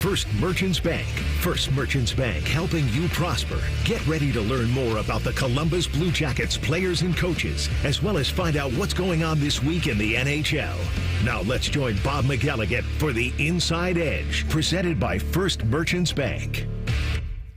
First Merchants Bank. First Merchants Bank, helping you prosper. Get ready to learn more about the Columbus Blue Jackets players and coaches, as well as find out what's going on this week in the NHL. Now let's join Bob McElligott for the Inside Edge, presented by First Merchants Bank.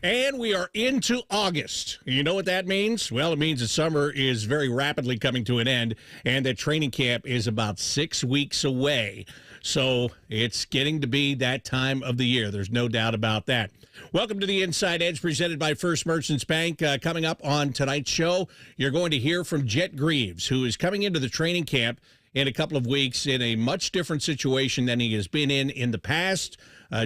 And we are into August. You know what that means? Well, it means the summer is very rapidly coming to an end, and that training camp is about 6 weeks away. So it's getting to be that time of the year. There's no doubt about that. Welcome to the Inside Edge, presented by First Merchants Bank. Coming up on tonight's show, you're going to hear from Jet Greaves, who is coming into the training camp in a couple of weeks in a much different situation than he has been in the past.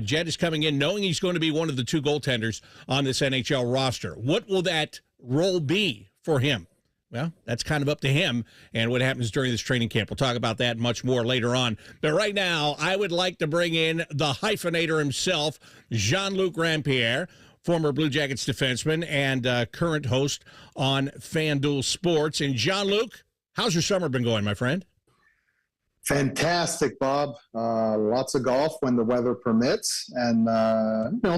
Jet is coming in knowing he's going to be one of the two goaltenders on this NHL roster. What will that role be for him? Well, that's kind of up to him and what happens during this training camp. We'll talk about that and much more later on. But right now, I would like to bring in the hyphenator himself, Jean-Luc Rampierre, former Blue Jackets defenseman and current host on FanDuel Sports. And Jean-Luc, how's your summer been going, my friend? Fantastic, Bob. Lots of golf when the weather permits, and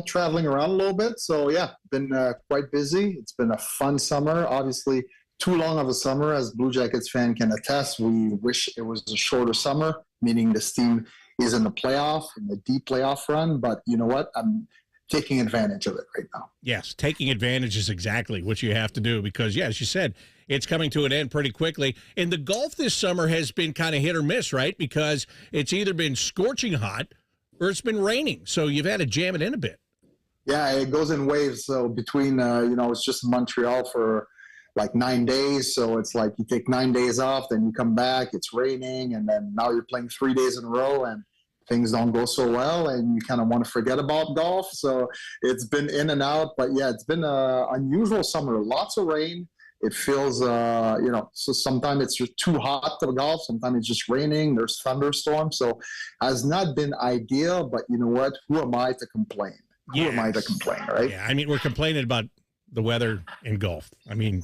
traveling around a little bit. So yeah, been quite busy. It's been a fun summer. Obviously, too long of a summer, as Blue Jackets fan can attest. We wish it was a shorter summer, meaning this team is in the deep playoff run. But you know what? I'm taking advantage of it right now. Yes, taking advantage is exactly what you have to do because, yeah, as you said, it's coming to an end pretty quickly. And the golf this summer has been kind of hit or miss, right? Because it's either been scorching hot or it's been raining. So you've had to jam it in a bit. Yeah, it goes in waves. So between, it's just Montreal for like 9 days. So it's like you take 9 days off, then you come back, it's raining, and then now you're playing 3 days in a row and things don't go so well and you kind of want to forget about golf. So it's been in and out, but yeah, it's been an unusual summer. Lots of rain. It feels, so sometimes it's just too hot to golf. Sometimes it's just raining. There's thunderstorms. So has not been ideal, but you know what? Who am I to complain? Who am I to complain, right? Yeah, I mean, we're complaining about the weather in golf. I mean,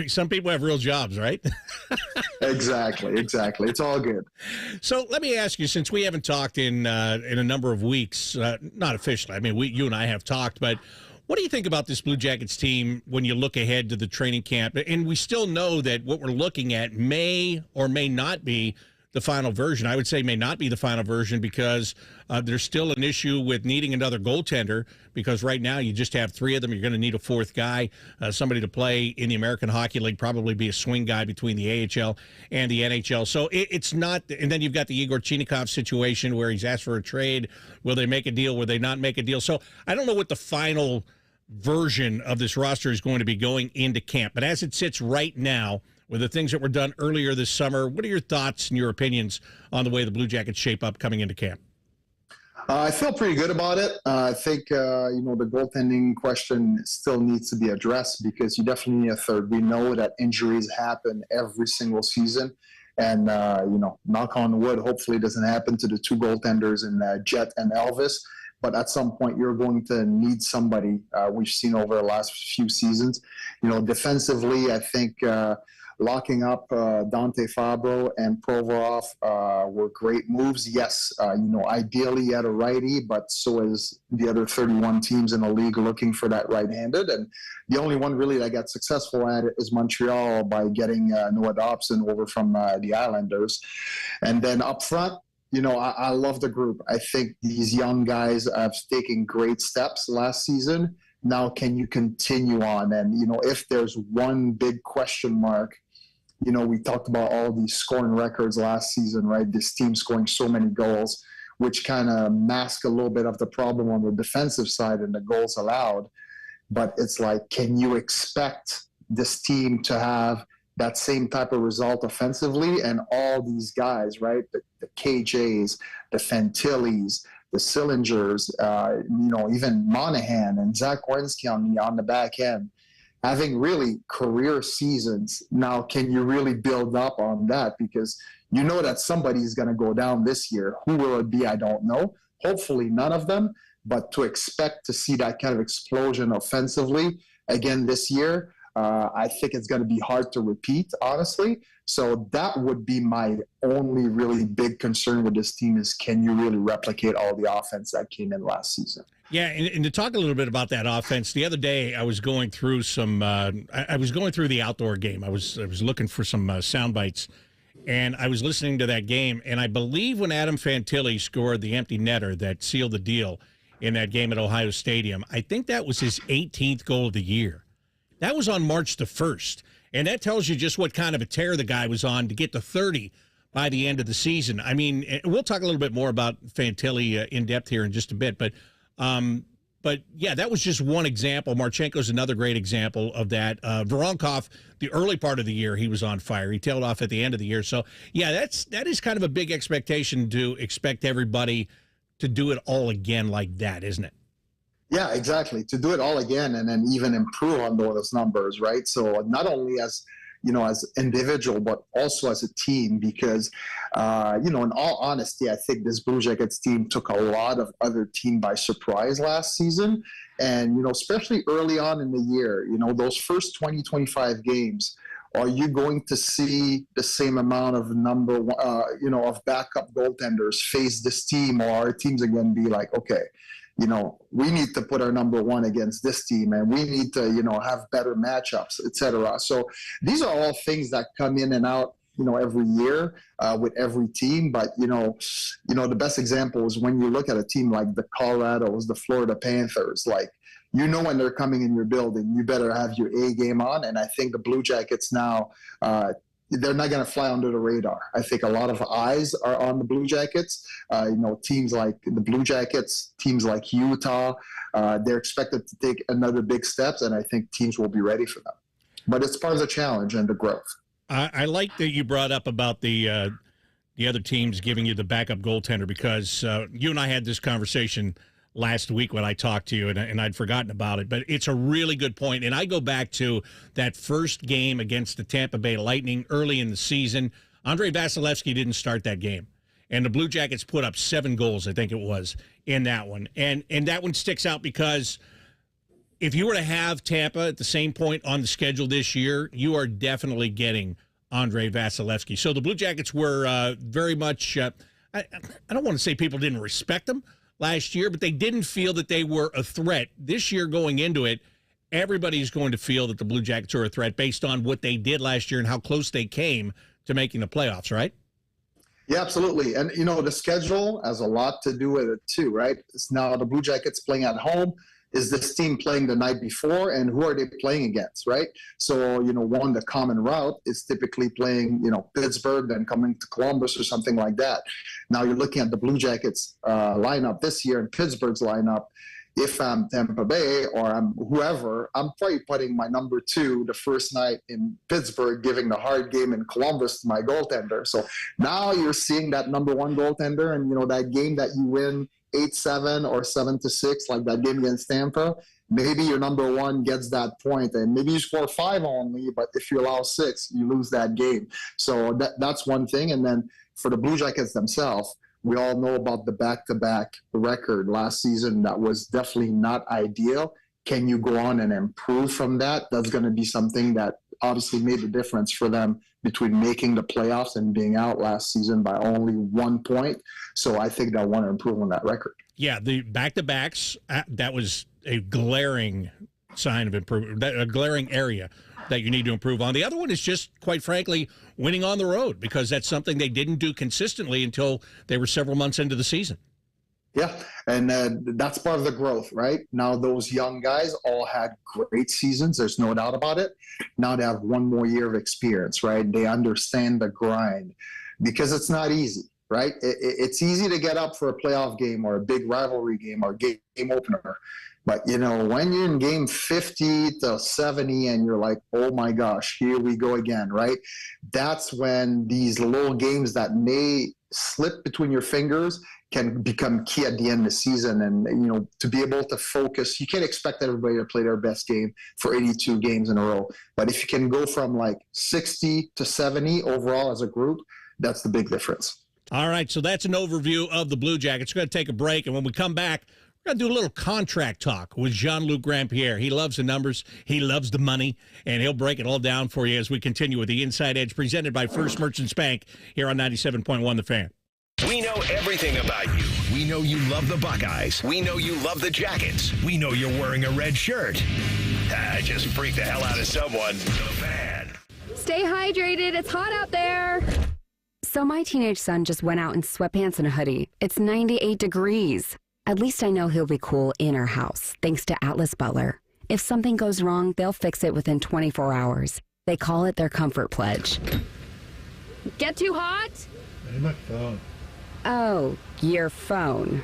some people have real jobs, right? Exactly. It's all good. So let me ask you, since we haven't talked in a number of weeks, not officially, I mean, you and I have talked, but what do you think about this Blue Jackets team when you look ahead to the training camp? And we still know that what we're looking at may or may not be the final version. I would say may not be the final version because there's still an issue with needing another goaltender because right now you just have three of them. You're going to need a fourth guy, somebody to play in the American Hockey League, probably be a swing guy between the AHL and the NHL. So it's not – and then you've got the Igor Chinakhov situation where he's asked for a trade. Will they make a deal? Will they not make a deal? So I don't know what the final version of this roster is going to be going into camp. But as it sits right now, with the things that were done earlier this summer, what are your thoughts and your opinions on the way the Blue Jackets shape up coming into camp? I feel pretty good about it. I think, the goaltending question still needs to be addressed because you definitely need a third. We know that injuries happen every single season. And, knock on wood, hopefully it doesn't happen to the two goaltenders in Jet and Elvis. But at some point, you're going to need somebody. We've seen over the last few seasons. Defensively, I think locking up Dante Fabro and Provorov were great moves. Yes, ideally at a righty, but so is the other 31 teams in the league looking for that right-handed. And the only one really that got successful at it is Montreal by getting Noah Dobson over from the Islanders. And then up front, I love the group. I think these young guys have taken great steps last season. Now, can you continue on? And, if there's one big question mark, we talked about all these scoring records last season, right? This team scoring so many goals, which kind of mask a little bit of the problem on the defensive side and the goals allowed. But it's like, can you expect this team to have that same type of result offensively? And all these guys, right? The KJs, the Fantillis, the Cylingers, even Monahan and Zach Werenski on the back end, having really career seasons. Now, can you really build up on that? Because you know that somebody is going to go down this year. Who will it be? I don't know. Hopefully none of them. But to expect to see that kind of explosion offensively again this year, I think it's going to be hard to repeat, honestly. So that would be my only really big concern with this team is, can you really replicate all the offense that came in last season? Yeah, and to talk a little bit about that offense, the other day I was going through I was going through the outdoor game. I was looking for some sound bites, and I was listening to that game, and I believe when Adam Fantilli scored the empty netter that sealed the deal in that game at Ohio Stadium, I think that was his 18th goal of the year. That was on March the 1st, and that tells you just what kind of a tear the guy was on to get to 30 by the end of the season. I mean, we'll talk a little bit more about Fantilli in depth here in just a bit, but yeah, that was just one example. Marchenko's another great example of that. Voronkov, the early part of the year, he was on fire. He tailed off at the end of the year. So, yeah, that is kind of a big expectation to expect everybody to do it all again like that, isn't it? Yeah, exactly. To do it all again and then even improve on those numbers, right? So not only as individual, but also as a team, because, in all honesty, I think this Blue Jackets team took a lot of other team by surprise last season. And, especially early on in the year, those first 20, 25 games, are you going to see the same amount of of backup goaltenders face this team, or our teams again be like, okay, we need to put our number one against this team, and we need to, have better matchups, etc. So these are all things that come in and out, every year with every team. But, the best example is when you look at a team like the Colorados, the Florida Panthers, like, when they're coming in your building, you better have your A game on. And I think the Blue Jackets now, they're not going to fly under the radar. I think a lot of eyes are on the Blue Jackets. Teams like the Blue Jackets, teams like Utah, they're expected to take another big steps, and I think teams will be ready for them. But it's part of the challenge and the growth. I like that you brought up about the other teams giving you the backup goaltender, because you and I had this conversation last week when I talked to you, and I'd forgotten about it. But it's a really good point. And I go back to that first game against the Tampa Bay Lightning early in the season. Andrei Vasilevsky didn't start that game, and the Blue Jackets put up 7 goals, I think it was, in that one. And that one sticks out because if you were to have Tampa at the same point on the schedule this year, you are definitely getting Andrei Vasilevsky. So the Blue Jackets were very much, I don't want to say people didn't respect them last year, but they didn't feel that they were a threat. This year going into it, everybody's going to feel that the Blue Jackets are a threat based on what they did last year and how close they came to making the playoffs, right? Yeah, absolutely. And, the schedule has a lot to do with it too, right? It's now the Blue Jackets playing at home. Is this team playing the night before, and who are they playing against, right? So, the common route is typically playing, Pittsburgh, then coming to Columbus or something like that. Now you're looking at the Blue Jackets lineup this year and Pittsburgh's lineup. If I'm Tampa Bay or I'm whoever, I'm probably putting my number 2 the first night in Pittsburgh, giving the hard game in Columbus to my goaltender. So now you're seeing that number 1 goaltender, and, that game that you win 8-7 or 7-6, like that game against Tampa, maybe your number 1 gets that point, and maybe you score 5 only, but if you allow 6, you lose that game. So that's one thing. And then for the Blue Jackets themselves, we all know about the back-to-back record last season. That was definitely not ideal. Can you go on and improve from that? That's going to be something that obviously made the difference for them between making the playoffs and being out last season by only 1 point. So I think they'll want to improve on that record. Yeah, the back-to-backs, that was a glaring sign of improvement, a glaring area that you need to improve on. The other one is just, quite frankly, winning on the road, because that's something they didn't do consistently until they were several months into the season. Yeah, and that's part of the growth, right? Now those young guys all had great seasons. There's no doubt about it. Now they have 1 more year of experience, right? They understand the grind, because it's not easy, right? It's easy to get up for a playoff game or a big rivalry game or game opener. But, when you're in game 50 to 70 and you're like, oh my gosh, here we go again, right? That's when these little games that may slip between your fingers can become key at the end of the season. And, to be able to focus, you can't expect everybody to play their best game for 82 games in a row. But if you can go from like 60 to 70 overall as a group, that's the big difference. All right, so that's an overview of the Blue Jackets. We're going to take a break, and when we come back, We're going to do a little contract talk with Jean-Luc Grandpierre. He loves the numbers, he loves the money, and he'll break it all down for you as we continue with the Inside Edge presented by First Merchants Bank here on 97.1 The Fan. We know everything about you. We know you love the Buckeyes. We know you love the Jackets. We know you're wearing a red shirt. Just freak the hell out of someone. The Fan. Stay hydrated. It's hot out there. So my teenage son just went out in sweatpants and a hoodie. It's 98 degrees. At least I know he'll be cool in our house, thanks to Atlas Butler. If something goes wrong, they'll fix it within 24 hours. They call it their comfort pledge. Get too hot? Hey, my phone. Oh, your phone.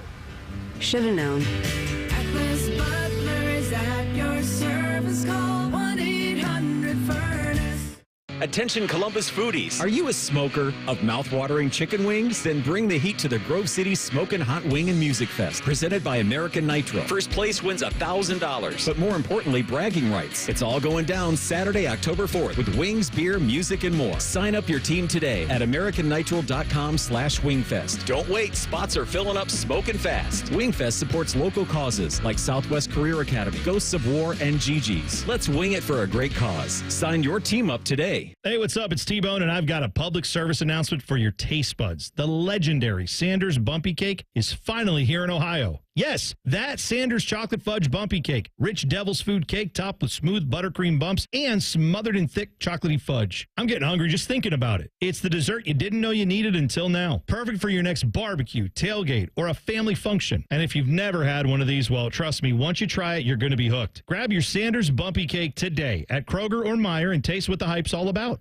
Should've known. Atlas Butler is at your service. Call 1-800-FURNACE. Attention Columbus foodies. Are you a smoker of mouth-watering chicken wings? Then bring the heat to the Grove City Smokin' Hot Wing and Music Fest, presented by American Nitro. First place wins $1,000. But more importantly, bragging rights. It's all going down Saturday, October 4th with wings, beer, music, and more. Sign up your team today at americannitro.com/wingfest. Don't wait. Spots are filling up smoking fast. Wingfest supports local causes like Southwest Career Academy, Ghosts of War, and Gigi's. Let's wing it for a great cause. Sign your team up today. Hey, what's up? It's T-Bone, and I've got a public service announcement for your taste buds. The legendary Sanders Bumpy Cake is finally here in Ohio. Yes, that Sanders Chocolate Fudge Bumpy Cake. Rich devil's food cake topped with smooth buttercream bumps and smothered in thick chocolatey fudge. I'm getting hungry just thinking about it. It's the dessert you didn't know you needed until now. Perfect for your next barbecue, tailgate, or a family function. And if you've never had one of these, well, trust me, once you try it, you're going to be hooked. Grab your Sanders Bumpy Cake today at Kroger or Meijer and taste what the hype's all about.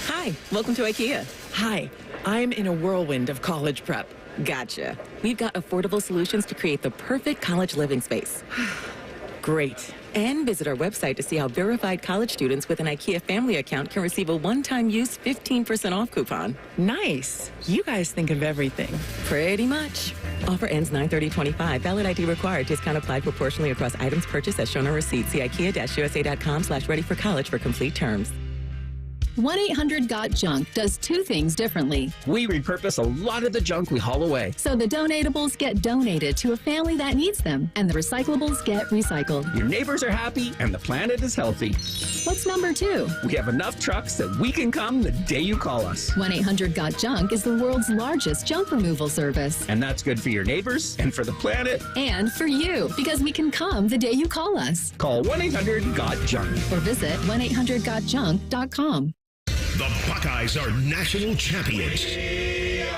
Hi, welcome to IKEA. Hi, I'm in a whirlwind of college prep. Gotcha. We've got affordable solutions to create the perfect college living space. Great. And visit our website to see how verified college students with an IKEA family account can receive a one-time use 15% off coupon. Nice. You guys think of everything. Pretty much. Offer ends 9/30/25. Valid ID required. Discount applied proportionally across items purchased as shown on receipt. See IKEA-USA.com/ready for college for complete terms. 1-800-GOT-JUNK does two things differently. We repurpose a lot of the junk we haul away. So the donatables get donated to a family that needs them, and the recyclables get recycled. Your neighbors are happy, and the planet is healthy. What's number two? We have enough trucks that we can come the day you call us. 1-800-GOT-JUNK is the world's largest junk removal service. And that's good for your neighbors and for the planet. And for you, because we can come the day you call us. Call 1-800-GOT-JUNK. Or visit 1-800-GOT-JUNK.com. The Buckeyes are national champions.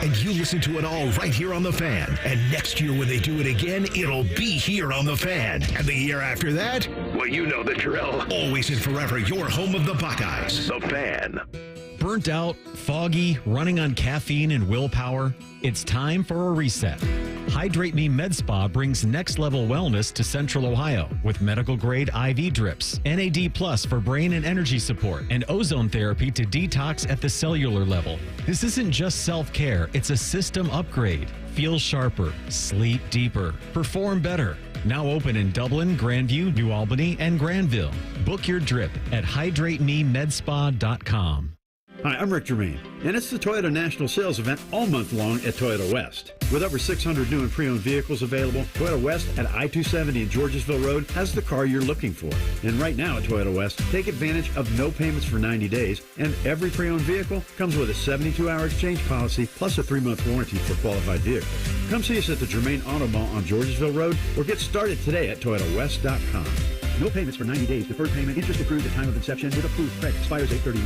And you listen to it all right here on The Fan. And next year when they do it again, it'll be here on The Fan. And the year after that, well, you know the drill. Always and forever, your home of the Buckeyes. The Fan. Burnt out, foggy, running on caffeine and willpower? It's time for a reset. Hydrate Me Med Spa brings next-level wellness to Central Ohio with medical-grade IV drips, NAD Plus for brain and energy support, and ozone therapy to detox at the cellular level. This isn't just self-care, it's a system upgrade. Feel sharper, sleep deeper, perform better. Now open in Dublin, Grandview, New Albany, and Granville. Book your drip at hydratememedspa.com. Hi, I'm Rick Germain, and it's the Toyota National Sales Event all month long at Toyota West. With over 600 new and pre-owned vehicles available, Toyota West at I-270 and Georgesville Road has the car you're looking for. And right now at Toyota West, take advantage of no payments for 90 days, and every pre-owned vehicle comes with a 72-hour exchange policy plus a 3-month warranty for qualified vehicles. Come see us at the Germain Auto Mall on Georgesville Road or get started today at ToyotaWest.com. No payments for 90 days, deferred payment, interest accrued at time of inception with approved credit, expires 8/31.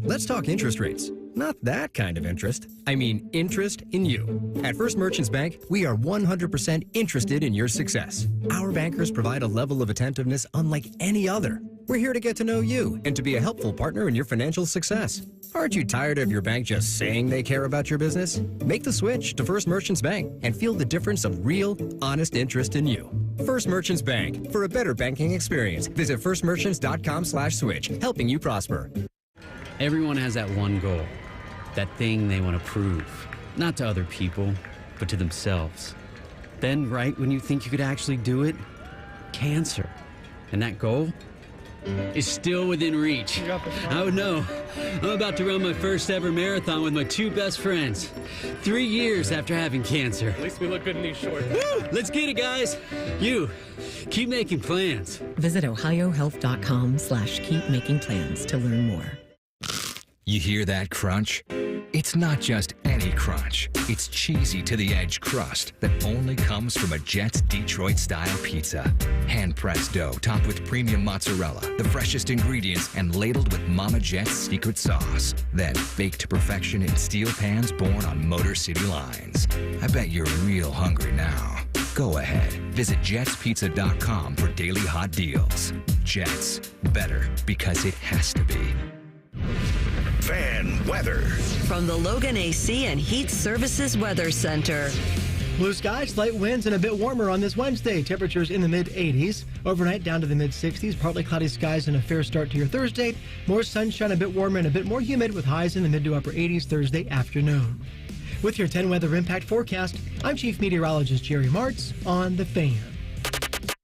Let's talk interest rates. Not that kind of interest. I mean interest in you. At First Merchants Bank, we are 100% interested in your success. Our bankers provide a level of attentiveness unlike any other. We're here to get to know you and to be a helpful partner in your financial success. Aren't you tired of your bank just saying they care about your business? Make the switch to First Merchants Bank and feel the difference of real, honest interest in you. First Merchants Bank. For a better banking experience, visit firstmerchants.com/switch, helping you prosper. Everyone has that one goal, that thing they want to prove, not to other people, but to themselves. Then, right when you think you could actually do it, cancer. And that goal, is still within reach. Oh no, I'm about to run my first ever marathon with my two best friends. 3 years after having cancer. At least we look good in these shorts. Woo! Let's get it, guys. You, keep making plans. Visit ohiohealth.com/keepmakingplans to learn more. You hear that crunch? It's not just any crunch. It's cheesy to the edge crust that only comes from a Jets Detroit-style pizza. Hand-pressed dough topped with premium mozzarella, the freshest ingredients, and ladled with Mama Jet's secret sauce. Then baked to perfection in steel pans born on Motor City lines. I bet you're real hungry now. Go ahead. Visit jetspizza.com for daily hot deals. Jets. Better because it has to be. Fan weather. From the Logan AC and Heat Services Weather Center. Blue skies, light winds, and a bit warmer on this Wednesday. Temperatures in the mid-80s. Overnight down to the mid-60s. Partly cloudy skies and a fair start to your Thursday. More sunshine, a bit warmer and a bit more humid with highs in the mid to upper 80s Thursday afternoon. With your 10 weather impact forecast, I'm Chief Meteorologist Jerry Martz on The Fan.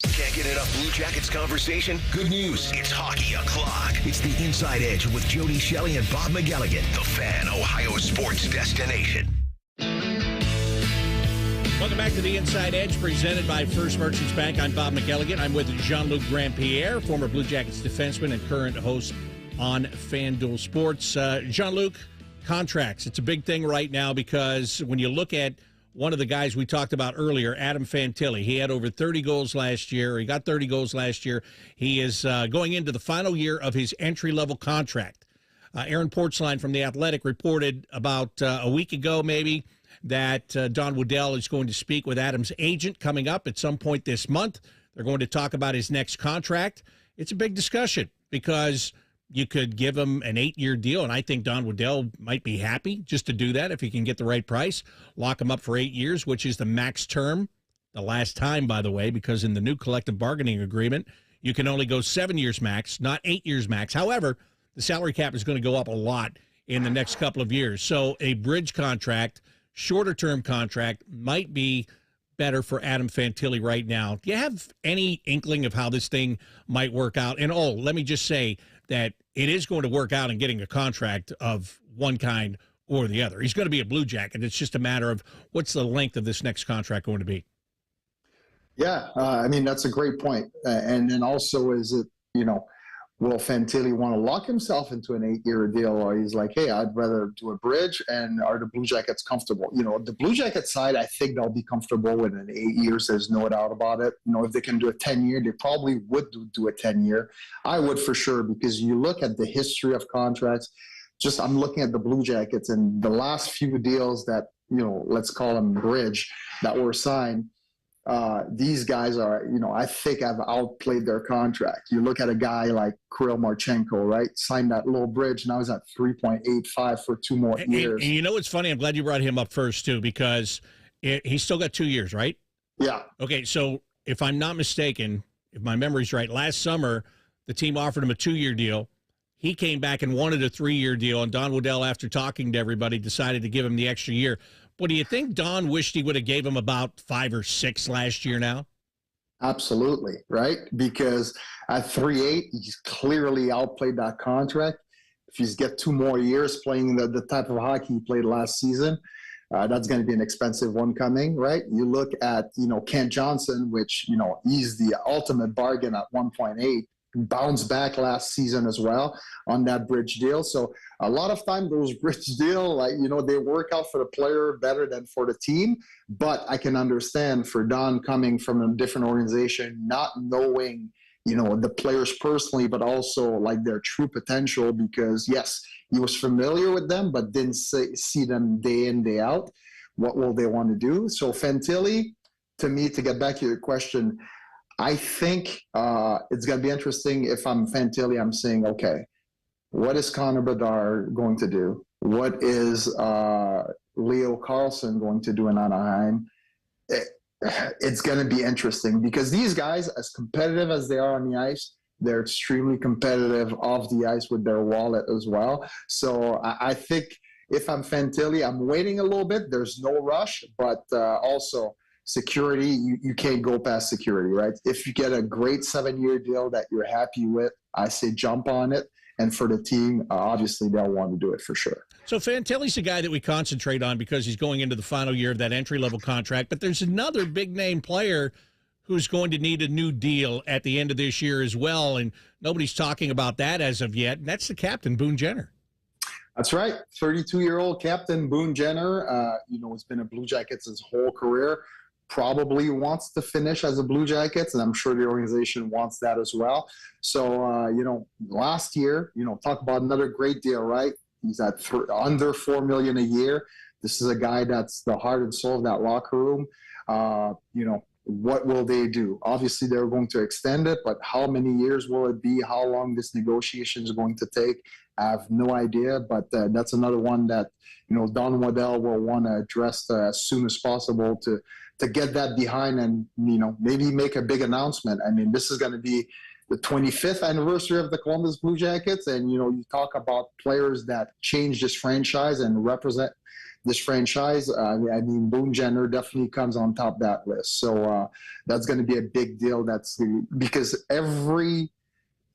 Can't get enough Blue Jackets conversation? Good news. It's Hockey O'Clock. It's the Inside Edge with Jody Shelley and Bob McElligott. The Fan, Ohio sports destination. Welcome back to the Inside Edge, presented by First Merchants Bank. I'm Bob McElligott. I'm with Jean-Luc Grandpierre, former Blue Jackets defenseman and current host on FanDuel Sports. Jean-Luc, contracts. It's a big thing right now because when you look at one of the guys we talked about earlier, Adam Fantilli, he had over 30 goals last year. He got 30 goals last year. He is going into the final year of his entry-level contract. Aaron Portzline from The Athletic reported about a week ago maybe that Don Waddell is going to speak with Adam's agent coming up at some point this month. They're going to talk about his next contract. It's a big discussion because you could give him an 8-year deal, and I think Don Waddell might be happy just to do that if he can get the right price. Lock him up for 8 years, which is the max term. The last time, by the way, because in the new collective bargaining agreement, you can only go 7 years max, not 8 years max. However, the salary cap is going to go up a lot in the next couple of years. So a bridge contract, shorter-term contract, might be better for Adam Fantilli right now. Do you have any inkling of how this thing might work out? And, let me just say that it is going to work out in getting a contract of one kind or the other. He's going to be a Blue Jacket. It's just a matter of what's the length of this next contract going to be. Yeah, I mean, that's a great point. And then also is it, will Fantilli want to lock himself into an 8-year deal, or he's like, hey, I'd rather do a bridge, and are the Blue Jackets comfortable? The Blue Jacket side, I think they'll be comfortable with an 8 years. There's no doubt about it. If they can do a 10-year, they probably would do a 10-year. I would for sure, because you look at the history of contracts. I'm looking at the Blue Jackets and the last few deals that, let's call them bridge, that were signed. These guys are, I think have outplayed their contract. You look at a guy like Kirill Marchenko, right? Signed that little bridge. Now he's at 3.85 for 2 more years. And you know what's funny? I'm glad you brought him up first, too, because he's still got 2 years, right? Yeah. Okay, so if I'm not mistaken, if my memory's right, last summer the team offered him a 2-year deal. He came back and wanted a 3-year deal, and Don Waddell, after talking to everybody, decided to give him the extra year. But do you think Don wished he would have gave him about 5 or 6 last year now? Absolutely, right? Because at 3.8, he's clearly outplayed that contract. If he's get 2 more years playing the type of hockey he played last season, that's going to be an expensive one coming, right? You look at, Kent Johnson, which, he's the ultimate bargain at 1.8. Bounced back last season as well on that bridge deal. So a lot of time those bridge deal, they work out for the player better than for the team. But I can understand for Don coming from a different organization, not knowing, the players personally, but also like their true potential, because yes, he was familiar with them, but didn't see them day in, day out. What will they want to do? So Fantilli, to me, to get back to your question, I think it's going to be interesting. If I'm Fantilli, I'm saying, okay, what is Connor Bedard going to do? What is Leo Carlsson going to do in Anaheim? It's going to be interesting because these guys, as competitive as they are on the ice, they're extremely competitive off the ice with their wallet as well. So I think if I'm Fantilli, I'm waiting a little bit. There's no rush, but also security, you can't go past security, right? If you get a great 7-year deal that you're happy with, I say jump on it. And for the team, obviously, they'll want to do it for sure. So Fantilli's the guy that we concentrate on because he's going into the final year of that entry-level contract. But there's another big-name player who's going to need a new deal at the end of this year as well, and nobody's talking about that as of yet, and that's the captain, Boone Jenner. That's right. 32-year-old captain Boone Jenner, has been a Blue Jackets his whole career. Probably wants to finish as a Blue Jackets, and I'm sure the organization wants that as well. So, last year, talk about another great deal, right? He's at under $4 million a year. This is a guy that's the heart and soul of that locker room. What will they do? Obviously, they're going to extend it, but how many years will it be? How long this negotiation is going to take? I have no idea, but that's another one that, Don Waddell will want to address as soon as possible to get that behind and, maybe make a big announcement. I mean, this is going to be the 25th anniversary of the Columbus Blue Jackets. And, you talk about players that change this franchise and represent this franchise. Boone Jenner definitely comes on top of that list. So that's going to be a big deal. That's because every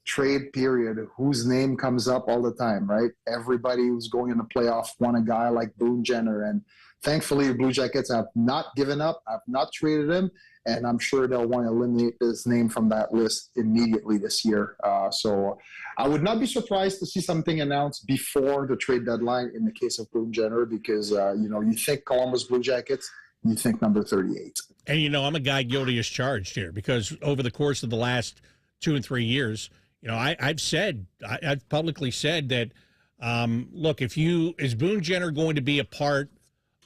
trade period, whose name comes up all the time, right? Everybody who's going in the playoff want a guy like Boone Jenner. And thankfully, the Blue Jackets have not given up, have not traded him, and I'm sure they'll want to eliminate his name from that list immediately this year. So I would not be surprised to see something announced before the trade deadline in the case of Boone Jenner because, you think Columbus Blue Jackets, you think number 38. And, I'm a guy guilty as charged here because over the course of the last 2 and 3 years, I've publicly said that, look, is Boone Jenner going to be a part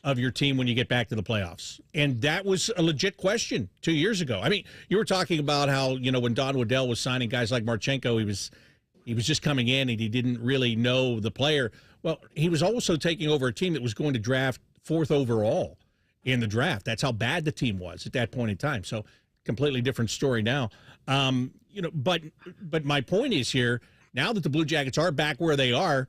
of your team when you get back to the playoffs? And that was a legit question 2 years ago. I mean, you were talking about how, when Don Waddell was signing guys like Marchenko, he was just coming in and he didn't really know the player. Well, he was also taking over a team that was going to draft 4th overall in the draft. That's how bad the team was at that point in time. So completely different story now. But my point is here, now that the Blue Jackets are back where they are,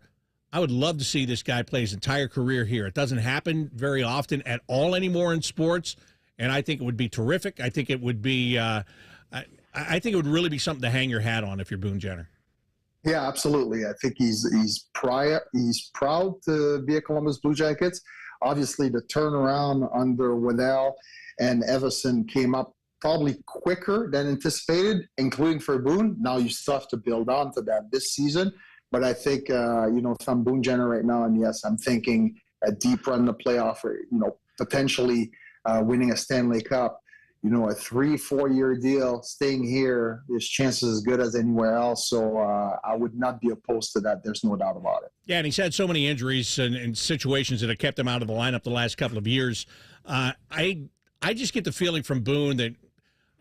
I would love to see this guy play his entire career here. It doesn't happen very often at all anymore in sports, and I think it would be terrific. I think it would be, I think it would really be something to hang your hat on if you're Boone Jenner. Yeah, absolutely. I think he's proud to be a Columbus Blue Jackets. Obviously, the turnaround under Waddell and Everson came up probably quicker than anticipated, including for Boone. Now you still have to build on to that this season. But I think, if I'm Boone Jenner right now, and yes, I'm thinking a deep run in the playoff, or, potentially winning a Stanley Cup, a 3-4 year deal, staying here, his chances as good as anywhere else. So I would not be opposed to that. There's no doubt about it. Yeah, and he's had so many injuries and situations that have kept him out of the lineup the last couple of years. I just get the feeling from Boone that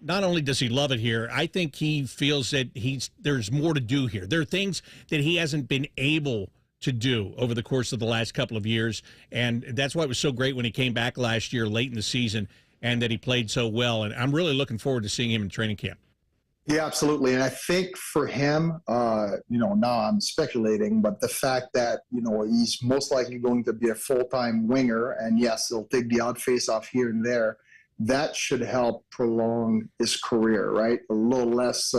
not only does he love it here, I think he feels that there's more to do here. There are things that he hasn't been able to do over the course of the last couple of years, and that's why it was so great when he came back last year late in the season and that he played so well. And I'm really looking forward to seeing him in training camp. Yeah, absolutely. And I think for him, now I'm speculating, but the fact that, he's most likely going to be a full-time winger, and yes, he'll take the odd face-off here and there, that should help prolong his career, right? A little less,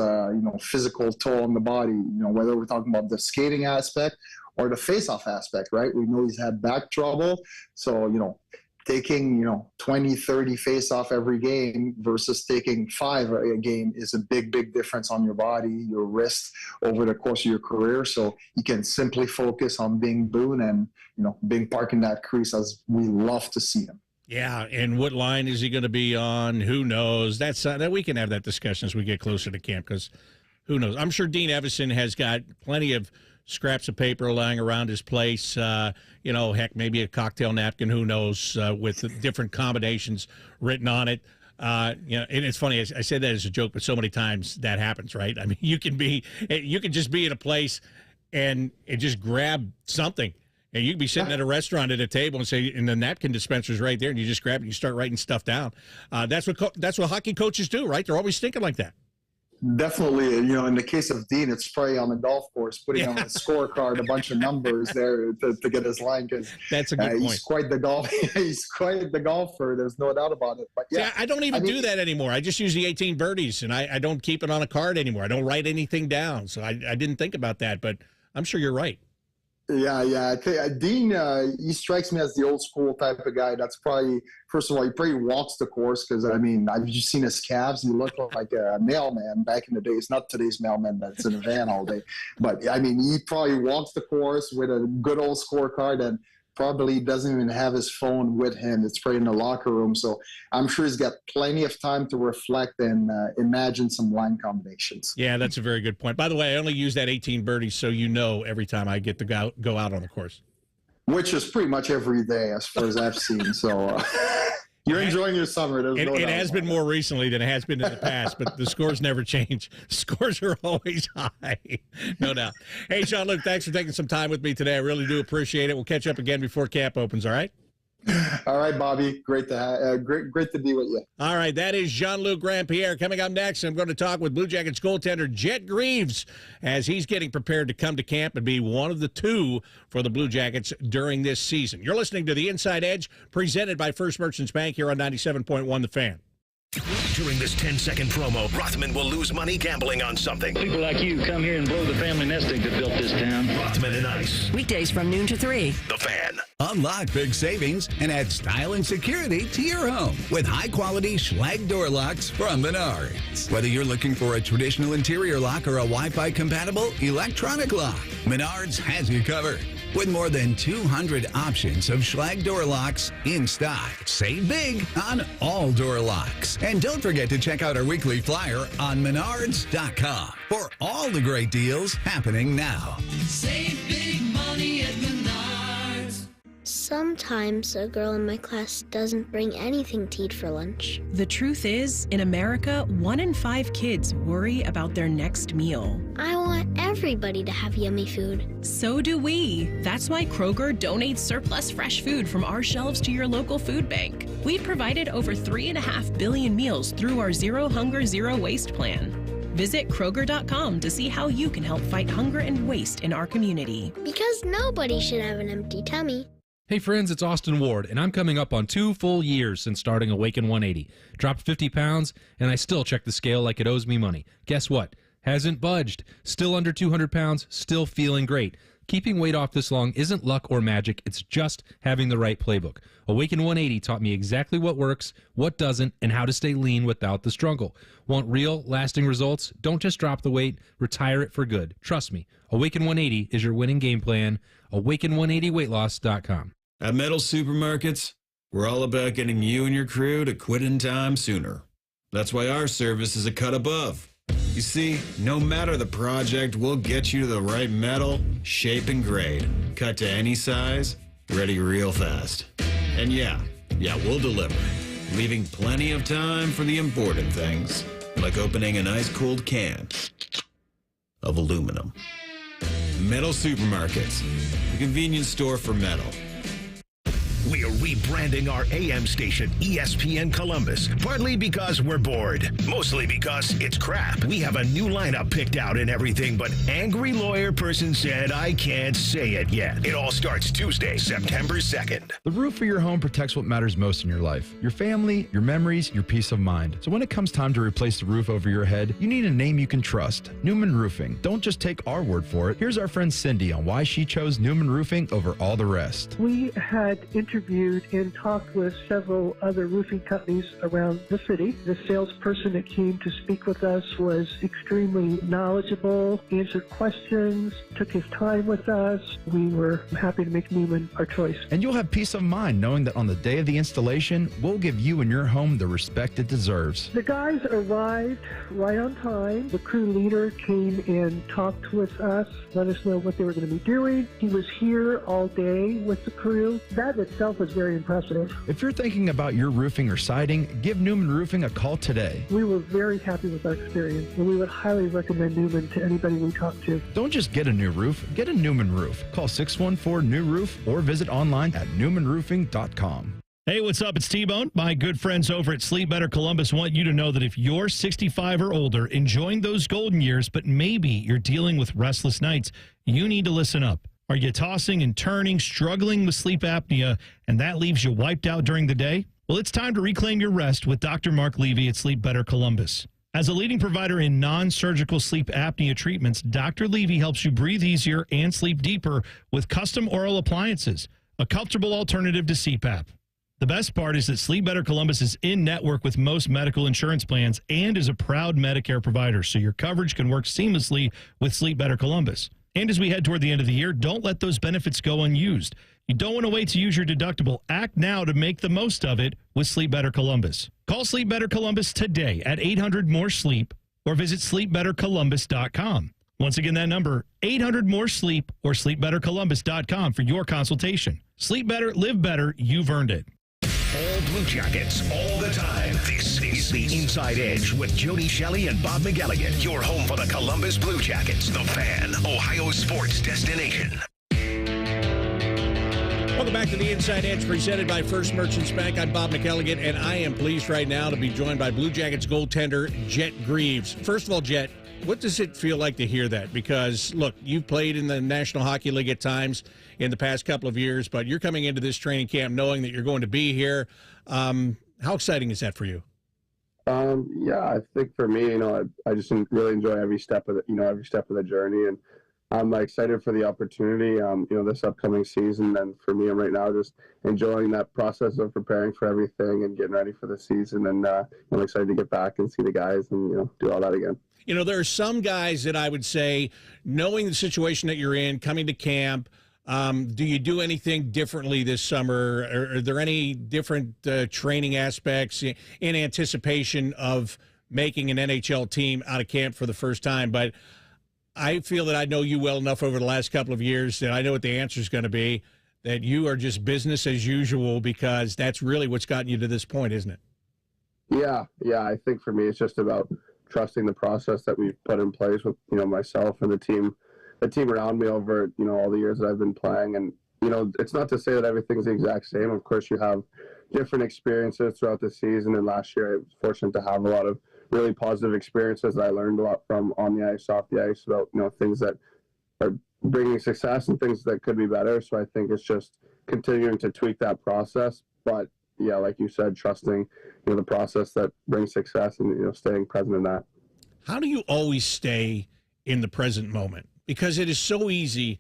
physical toll on the body, whether we're talking about the skating aspect or the face-off aspect, right? We know he's had back trouble. So, taking, 20, 30 face-off every game versus taking 5 a game is a big, big difference on your body, your wrist over the course of your career. So you can simply focus on being Boone and, being parking that crease as we love to see him. Yeah, and what line is he going to be on? Who knows? That we can have that discussion as we get closer to camp because who knows? I'm sure Dean Evason has got plenty of scraps of paper lying around his place. Heck, maybe a cocktail napkin, who knows, with different combinations written on it. And it's funny, I said that as a joke, but so many times that happens, right? I mean, you can just be in a place and just grab something. And you can be sitting at a restaurant at a table and the napkin dispenser's right there, and you just grab it and you start writing stuff down. That's what hockey coaches do, right? They're always thinking like that. Definitely, in the case of Dean, it's probably on the golf course, putting on a scorecard, a bunch of numbers there to get his line, because that's a good point. He's quite the golfer. There's no doubt about it. But yeah, I don't even do that anymore. I just use the 18 birdies, and I don't keep it on a card anymore. I don't write anything down, so I didn't think about that, but I'm sure you're right. Yeah. I think Dean, he strikes me as the old school type of guy. That's probably, first of all, he probably walks the course, because, I've just seen his calves. He looked like a mailman back in the days. Not today's mailman that's in a van all day. But, he probably walks the course with a good old scorecard, and probably doesn't even have his phone with him. It's probably in the locker room. So I'm sure he's got plenty of time to reflect and imagine some line combinations. Yeah, that's a very good point. By the way, I only use that 18 birdies so every time I get to go out on the course. Which is pretty much every day as far as I've seen. So you're enjoying your summer. It has been more recently than it has been in the past, but the scores never change. Scores are always high. No doubt. Hey, Jean-Luc, thanks for taking some time with me today. I really do appreciate it. We'll catch up again before camp opens, all right? All right, Bobby. Great to be with you. All right, that is Jean-Luc Grandpierre. Coming up next, I'm going to talk with Blue Jackets goaltender Jet Greaves as he's getting prepared to come to camp and be one of the two for the Blue Jackets during this season. You're listening to The Inside Edge, presented by First Merchants Bank here on 97.1 The Fan. During this 10-second promo, Rothman will lose money gambling on something. People like you come here and blow the family nest egg that built this town. Rothman and Ice. Weekdays from noon to 3. The Fan. Unlock big savings and add style and security to your home with high-quality Schlage door locks from Menards. Whether you're looking for a traditional interior lock or a Wi-Fi compatible electronic lock, Menards has you covered. With more than 200 options of Schlage door locks in stock. Save big on all door locks. And don't forget to check out our weekly flyer on Menards.com for all the great deals happening now. Save big money at Menards. Sometimes a girl in my class doesn't bring anything to eat for lunch. The truth is, in America, 1 in 5 kids worry about their next meal. I want everybody to have yummy food. So do we. That's why Kroger donates surplus fresh food from our shelves to your local food bank. We've provided over 3.5 billion meals through our Zero Hunger, Zero Waste plan. Visit Kroger.com to see how you can help fight hunger and waste in our community. Because nobody should have an empty tummy. Hey friends, it's Austin Ward, and I'm coming up on 2 full years since starting Awaken 180. Dropped 50 pounds, and I still check the scale like it owes me money. Guess what? Hasn't budged. Still under 200 pounds, still feeling great. Keeping weight off this long isn't luck or magic, it's just having the right playbook. Awaken 180 taught me exactly what works, what doesn't, and how to stay lean without the struggle. Want real, lasting results? Don't just drop the weight, retire it for good. Trust me, Awaken 180 is your winning game plan. Awaken180weightloss.com. At Metal Supermarkets, we're all about getting you and your crew to quit in time sooner. That's why our service is a cut above. You see, no matter the project, we'll get you to the right metal, shape, and grade. Cut to any size, ready real fast. And yeah, we'll deliver, leaving plenty of time for the important things, like opening an ice-cold can of aluminum. Metal Supermarkets, the convenience store for metal. We are rebranding our AM station, ESPN Columbus, partly because we're bored, mostly because it's crap. We have a new lineup picked out and everything, but angry lawyer person said I can't say it yet. It all starts Tuesday, September 2nd. The roof of your home protects what matters most in your life. Your family, your memories, your peace of mind. So when it comes time to replace the roof over your head, you need a name you can trust. Newman Roofing. Don't just take our word for it. Here's our friend Cindy on why she chose Newman Roofing over all the rest. We had interviewed and talked with several other roofing companies around the city. The salesperson that came to speak with us was extremely knowledgeable, answered questions, took his time with us. We were happy to make Newman our choice. And you'll have peace of mind knowing that on the day of the installation, we'll give you and your home the respect it deserves. The guys arrived right on time. The crew leader came and talked with us, let us know what they were going to be doing. He was here all day with the crew. That itself was very impressive. If you're thinking about your roofing or siding, give Newman Roofing a call today. We were very happy with our experience, and we would highly recommend Newman to anybody we talk to. Don't just get a new roof, get a Newman roof. Call 614-NEW-ROOF or visit online at newmanroofing.com. Hey, what's up? It's T-Bone. My good friends over at Sleep Better Columbus want you to know that if you're 65 or older, enjoying those golden years, but maybe you're dealing with restless nights, you need to listen up. Are you tossing and turning, struggling with sleep apnea, and that leaves you wiped out during the day? Well, it's time to reclaim your rest with Dr. Mark Levy at Sleep Better Columbus. As a leading provider in non-surgical sleep apnea treatments, Dr. Levy helps you breathe easier and sleep deeper with custom oral appliances, a comfortable alternative to CPAP. The best part is that Sleep Better Columbus is in network with most medical insurance plans and is a proud Medicare provider, so your coverage can work seamlessly with Sleep Better Columbus. And as we head toward the end of the year, don't let those benefits go unused. You don't want to wait to use your deductible. Act now to make the most of it with Sleep Better Columbus. Call Sleep Better Columbus today at 800-MORE-SLEEP or visit sleepbettercolumbus.com. Once again, that number, 800-MORE-SLEEP or sleepbettercolumbus.com for your consultation. Sleep better, live better. You've earned it. All Blue Jackets, all the time. This is the Inside Edge with Jody Shelley and Bob McElligott. Your home for the Columbus Blue Jackets, the Fan, Ohio sports destination. Welcome back to the Inside Edge presented by First Merchants Bank. I'm Bob McElligott, and I am pleased right now to be joined by Blue Jackets goaltender Jet Greaves. First of all, Jet, what does it feel like to hear that? Because, look, you've played in the National Hockey League at times in the past couple of years, but you're coming into this training camp knowing that you're going to be here. How exciting is that for you? Yeah, I think for me, I just really enjoy every step of the journey, and I'm excited for the opportunity, this upcoming season. And for me, I'm right now just enjoying that process of preparing for everything and getting ready for the season. And I'm excited to get back and see the guys and, do all that again. There are some guys that I would say, knowing the situation that you're in, coming to camp, do you do anything differently this summer? Are there any different training aspects in anticipation of making an NHL team out of camp for the first time? But I feel that I know you well enough over the last couple of years that I know what the answer is going to be, that you are just business as usual, because that's really what's gotten you to this point, isn't it? Yeah. I think for me, it's just about trusting the process that we've put in place with, myself and the team around me over, all the years that I've been playing. And, it's not to say that everything's the exact same. Of course, you have different experiences throughout the season. And last year, I was fortunate to have a lot of really positive experiences that I learned a lot from on the ice, off the ice, about, things that are bringing success and things that could be better. So I think it's just continuing to tweak that process. But yeah, like you said, trusting, the process that brings success and, staying present in that. How do you always stay in the present moment? Because it is so easy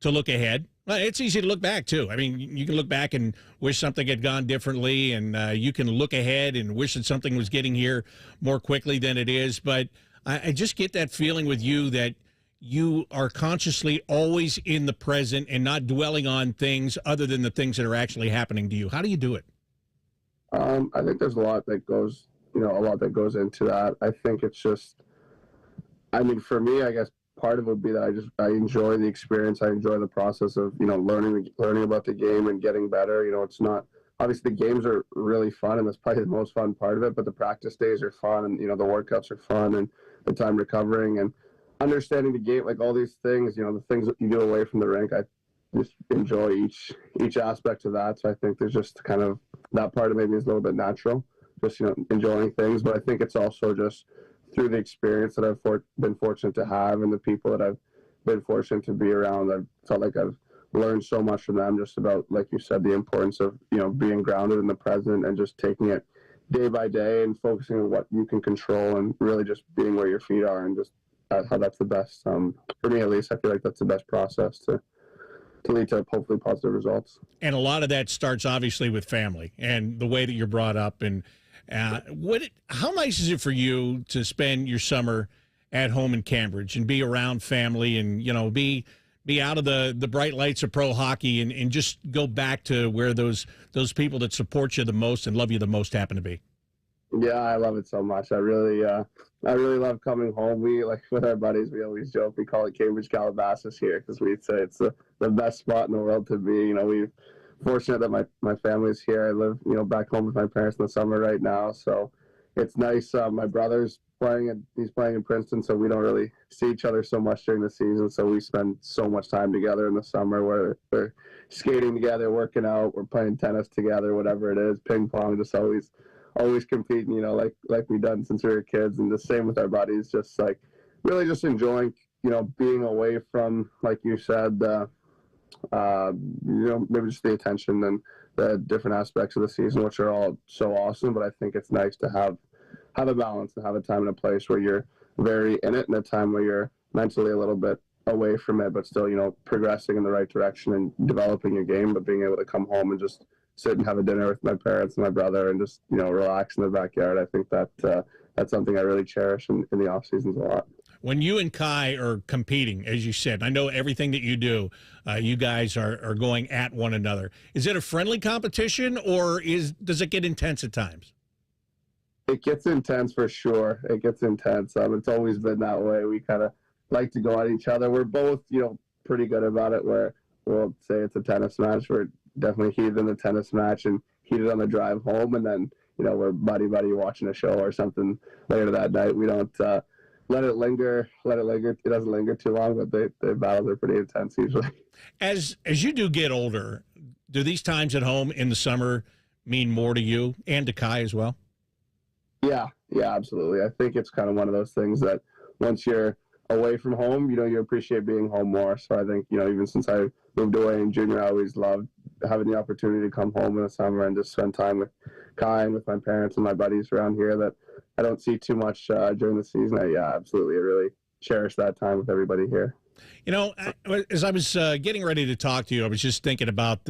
to look ahead. It's easy to look back, too. I mean, you can look back and wish something had gone differently, and you can look ahead and wish that something was getting here more quickly than it is. But I just get that feeling with you that you are consciously always in the present and not dwelling on things other than the things that are actually happening to you. How do you do it? I think there's a lot that goes into that. I think it's just, for me, I guess part of it would be that I enjoy the experience. I enjoy the process of, learning about the game and getting better. It's not, obviously the games are really fun, and that's probably the most fun part of it, but the practice days are fun, and, the workouts are fun, and the time recovering and understanding the game, all these things, the things that you do away from the rink. I just enjoy each aspect of that. So I think there's just kind of that part of maybe is a little bit natural, just, enjoying things. But I think it's also just through the experience that I've been fortunate to have, and the people that I've been fortunate to be around. I've felt like I've learned so much from them, just about, like you said, the importance of, being grounded in the present and just taking it day by day and focusing on what you can control and really just being where your feet are, and just how that's the best, for me at least, I feel like that's the best process to lead to hopefully positive results. And a lot of that starts obviously with family and the way that you're brought up. And how nice is it for you to spend your summer at home in Cambridge and be around family and, be out of the bright lights of pro hockey and just go back to where those people that support you the most and love you the most happen to be? Yeah, I love it so much. I really love coming home. We, with our buddies, we always joke, we call it Cambridge Calabasas here, because we'd say it's the best spot in the world to be. We're fortunate that my family's here. I live, back home with my parents in the summer right now. So it's nice. My brother's he's playing in Princeton, so we don't really see each other so much during the season. So we spend so much time together in the summer where we're skating together, working out, we're playing tennis together, whatever it is, ping pong, just always competing, you know, like we've done since we were kids. And the same with our buddies, just like really just enjoying, you know, being away from, like you said, you know, maybe just the attention and the different aspects of the season, which are all so awesome. But I think it's nice to have a balance and have a time and a place where you're very in it and a time where you're mentally a little bit away from it, but still, you know, progressing in the right direction and developing your game, but being able to come home and just sit and have a dinner with my parents and my brother and just, you know, relax in the backyard. I think that that's something I really cherish in the off seasons a lot. When you and Kai are competing, as you said, I know everything that you do, you guys are going at one another. Is it a friendly competition, or does it get intense at times? It gets intense for sure. It gets intense. It's always been that way. We kind of like to go at each other. We're both, you know, pretty good about it, where we'll say it's a tennis match. We're definitely heated in the tennis match and heated on the drive home. And then, you know, we're buddy watching a show or something later that night. We don't let it linger. It doesn't linger too long, but the battles are pretty intense usually. As you do get older, do these times at home in the summer mean more to you and to Kai as well? Yeah, absolutely. I think it's kind of one of those things that once you're away from home, you know, you appreciate being home more. So I think, you know, even since I moved away in junior, I always loved having the opportunity to come home in the summer and just spend time with Kai and with my parents and my buddies around here that I don't see too much during the season. Absolutely. I really cherish that time with everybody here. You know, as I was getting ready to talk to you, I was just thinking about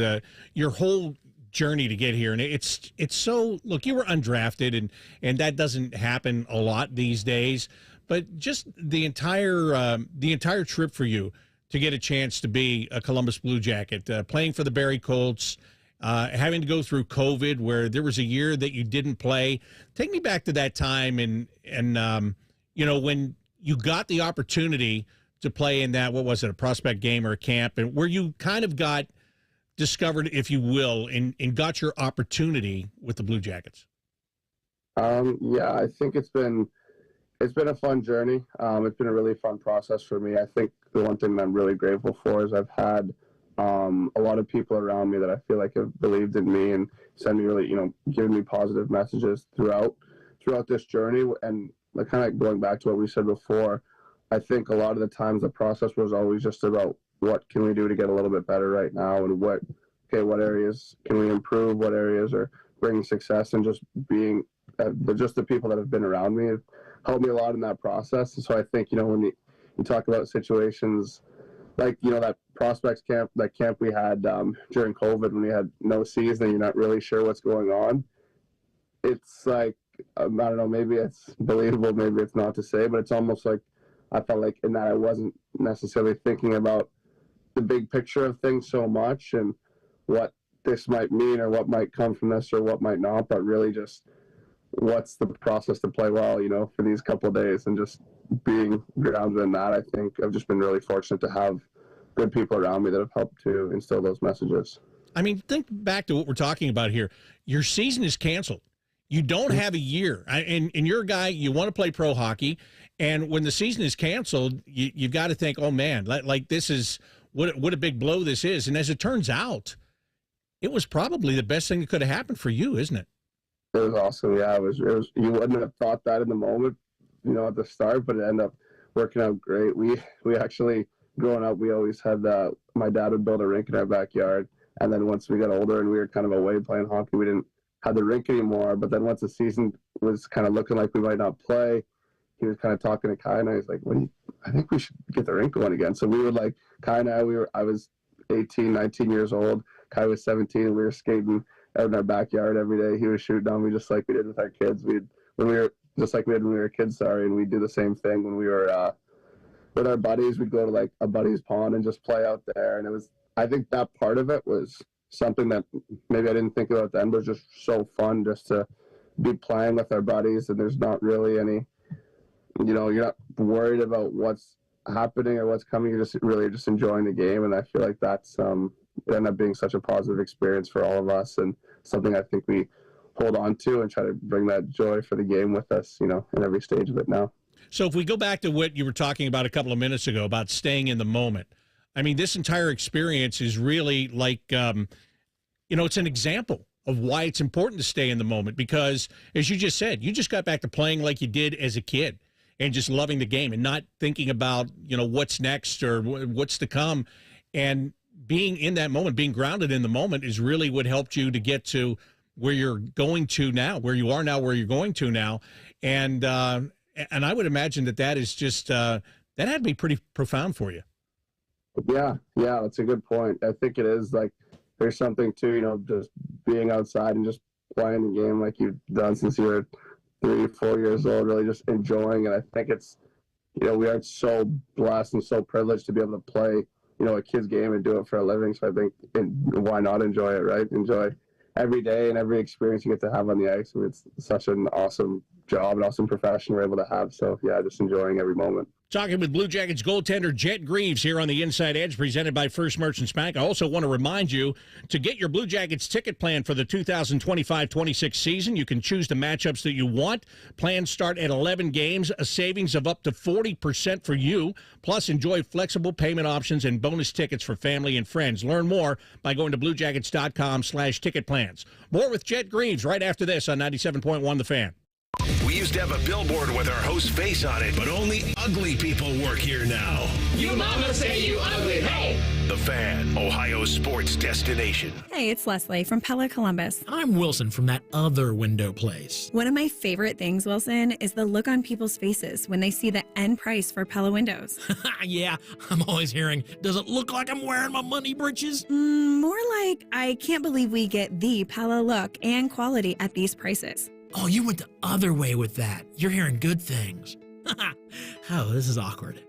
your whole journey to get here, and it's so, look, you were undrafted, and that doesn't happen a lot these days, but just the entire trip for you to get a chance to be a Columbus Blue Jacket, playing for the Barrie Colts, having to go through COVID where there was a year that you didn't play. Take me back to that time and you know, when you got the opportunity to play in that, what was it, a prospect game or a camp, and where you kind of got discovered, if you will, and got your opportunity with the Blue Jackets? I think it's been a fun journey. It's been a really fun process for me. I think the one thing that I'm really grateful for is I've had a lot of people around me that I feel like have believed in me and send me really, you know, giving me positive messages throughout this journey. And like, kind of going back to what we said before, I think a lot of the times the process was always just about what can we do to get a little bit better right now, and what areas can we improve, what areas are bringing success, and just being just the people that have been around me have helped me a lot in that process. And so I think, you know, when you talk about situations like, you know, that prospects camp, that camp we had during COVID when we had no season and you're not really sure what's going on, it's like, I don't know, maybe it's believable, maybe it's not to say, but it's almost like I felt like in that I wasn't necessarily thinking about the big picture of things so much and what this might mean or what might come from this or what might not, but really just what's the process to play well, you know, for these couple of days, and just being grounded in that. I think I've just been really fortunate to have good people around me that have helped to instill those messages. I mean, think back to what we're talking about here. Your season is canceled. You don't have a year. And you're a guy, you want to play pro hockey. And when the season is canceled, you've got to think, oh, man, like this is what a big blow this is. And as it turns out, it was probably the best thing that could have happened for you, isn't it? It was awesome. Yeah, it was. You wouldn't have thought that in the moment, you know, at the start, but it ended up working out great. We actually, growing up, we always had my dad would build a rink in our backyard. And then once we got older and we were kind of away playing hockey, we didn't have the rink anymore. But then once the season was kind of looking like we might not play, he was kind of talking to Kai and I was like, I think we should get the rink going again. So we would, like, Kai and I was 18, 19 years old. Kai was 17 and we were skating out in our backyard every day. He was shooting on me just like we did with our kids. When we were kids, and we'd do the same thing when we were with our buddies. We'd go to like a buddy's pond and just play out there. And I think that part of it was something that maybe I didn't think about then, but it was just so fun just to be playing with our buddies. And there's not really any, you know, you're not worried about what's happening or what's coming. You're just really just enjoying the game. And I feel like that's it ended up being such a positive experience for all of us, and something I think we hold on to and try to bring that joy for the game with us, in every stage of it now. So if we go back to what you were talking about a couple of minutes ago about staying in the moment, I mean, this entire experience is really like, it's an example of why it's important to stay in the moment because, as you just said, you just got back to playing like you did as a kid and just loving the game and not thinking about, what's next or what's to come. And being in that moment, being grounded in the moment is really what helped you to get to where you're going to now, where you are now, where you're going to now. And I would imagine that is just, that had to be pretty profound for you. Yeah, that's a good point. I think it is like, there's something to, just being outside and just playing the game like you've done since you were 3 or 4 years old, really just enjoying it. I think it's, we are so blessed and so privileged to be able to play, a kid's game and do it for a living. So I think, why not enjoy it, right? Enjoy every day and every experience you get to have on the ice. I mean, it's such an awesome job, an awesome profession we're able to have. So, yeah, just enjoying every moment. Talking with Blue Jackets goaltender Jet Greaves here on the Inside Edge, presented by First Merchants Bank. I also want to remind you to get your Blue Jackets ticket plan for the 2025-26 season. You can choose the matchups that you want. Plans start at 11 games, a savings of up to 40% for you. Plus, enjoy flexible payment options and bonus tickets for family and friends. Learn more by going to bluejackets.com/ticket plans. More with Jet Greaves right after this on 97.1 The Fan. We used to have a billboard with our host's face on it, but only ugly people work here now. You mama say you ugly, hey! The Fan, Ohio's sports destination. Hey, it's Leslie from Pella Columbus. I'm Wilson from that other window place. One of my favorite things, Wilson, is the look on people's faces when they see the end price for Pella windows. Yeah, I'm always hearing, does it look like I'm wearing my money britches? More like, I can't believe we get the Pella look and quality at these prices. Oh, you went the other way with that. You're hearing good things. Oh, this is awkward.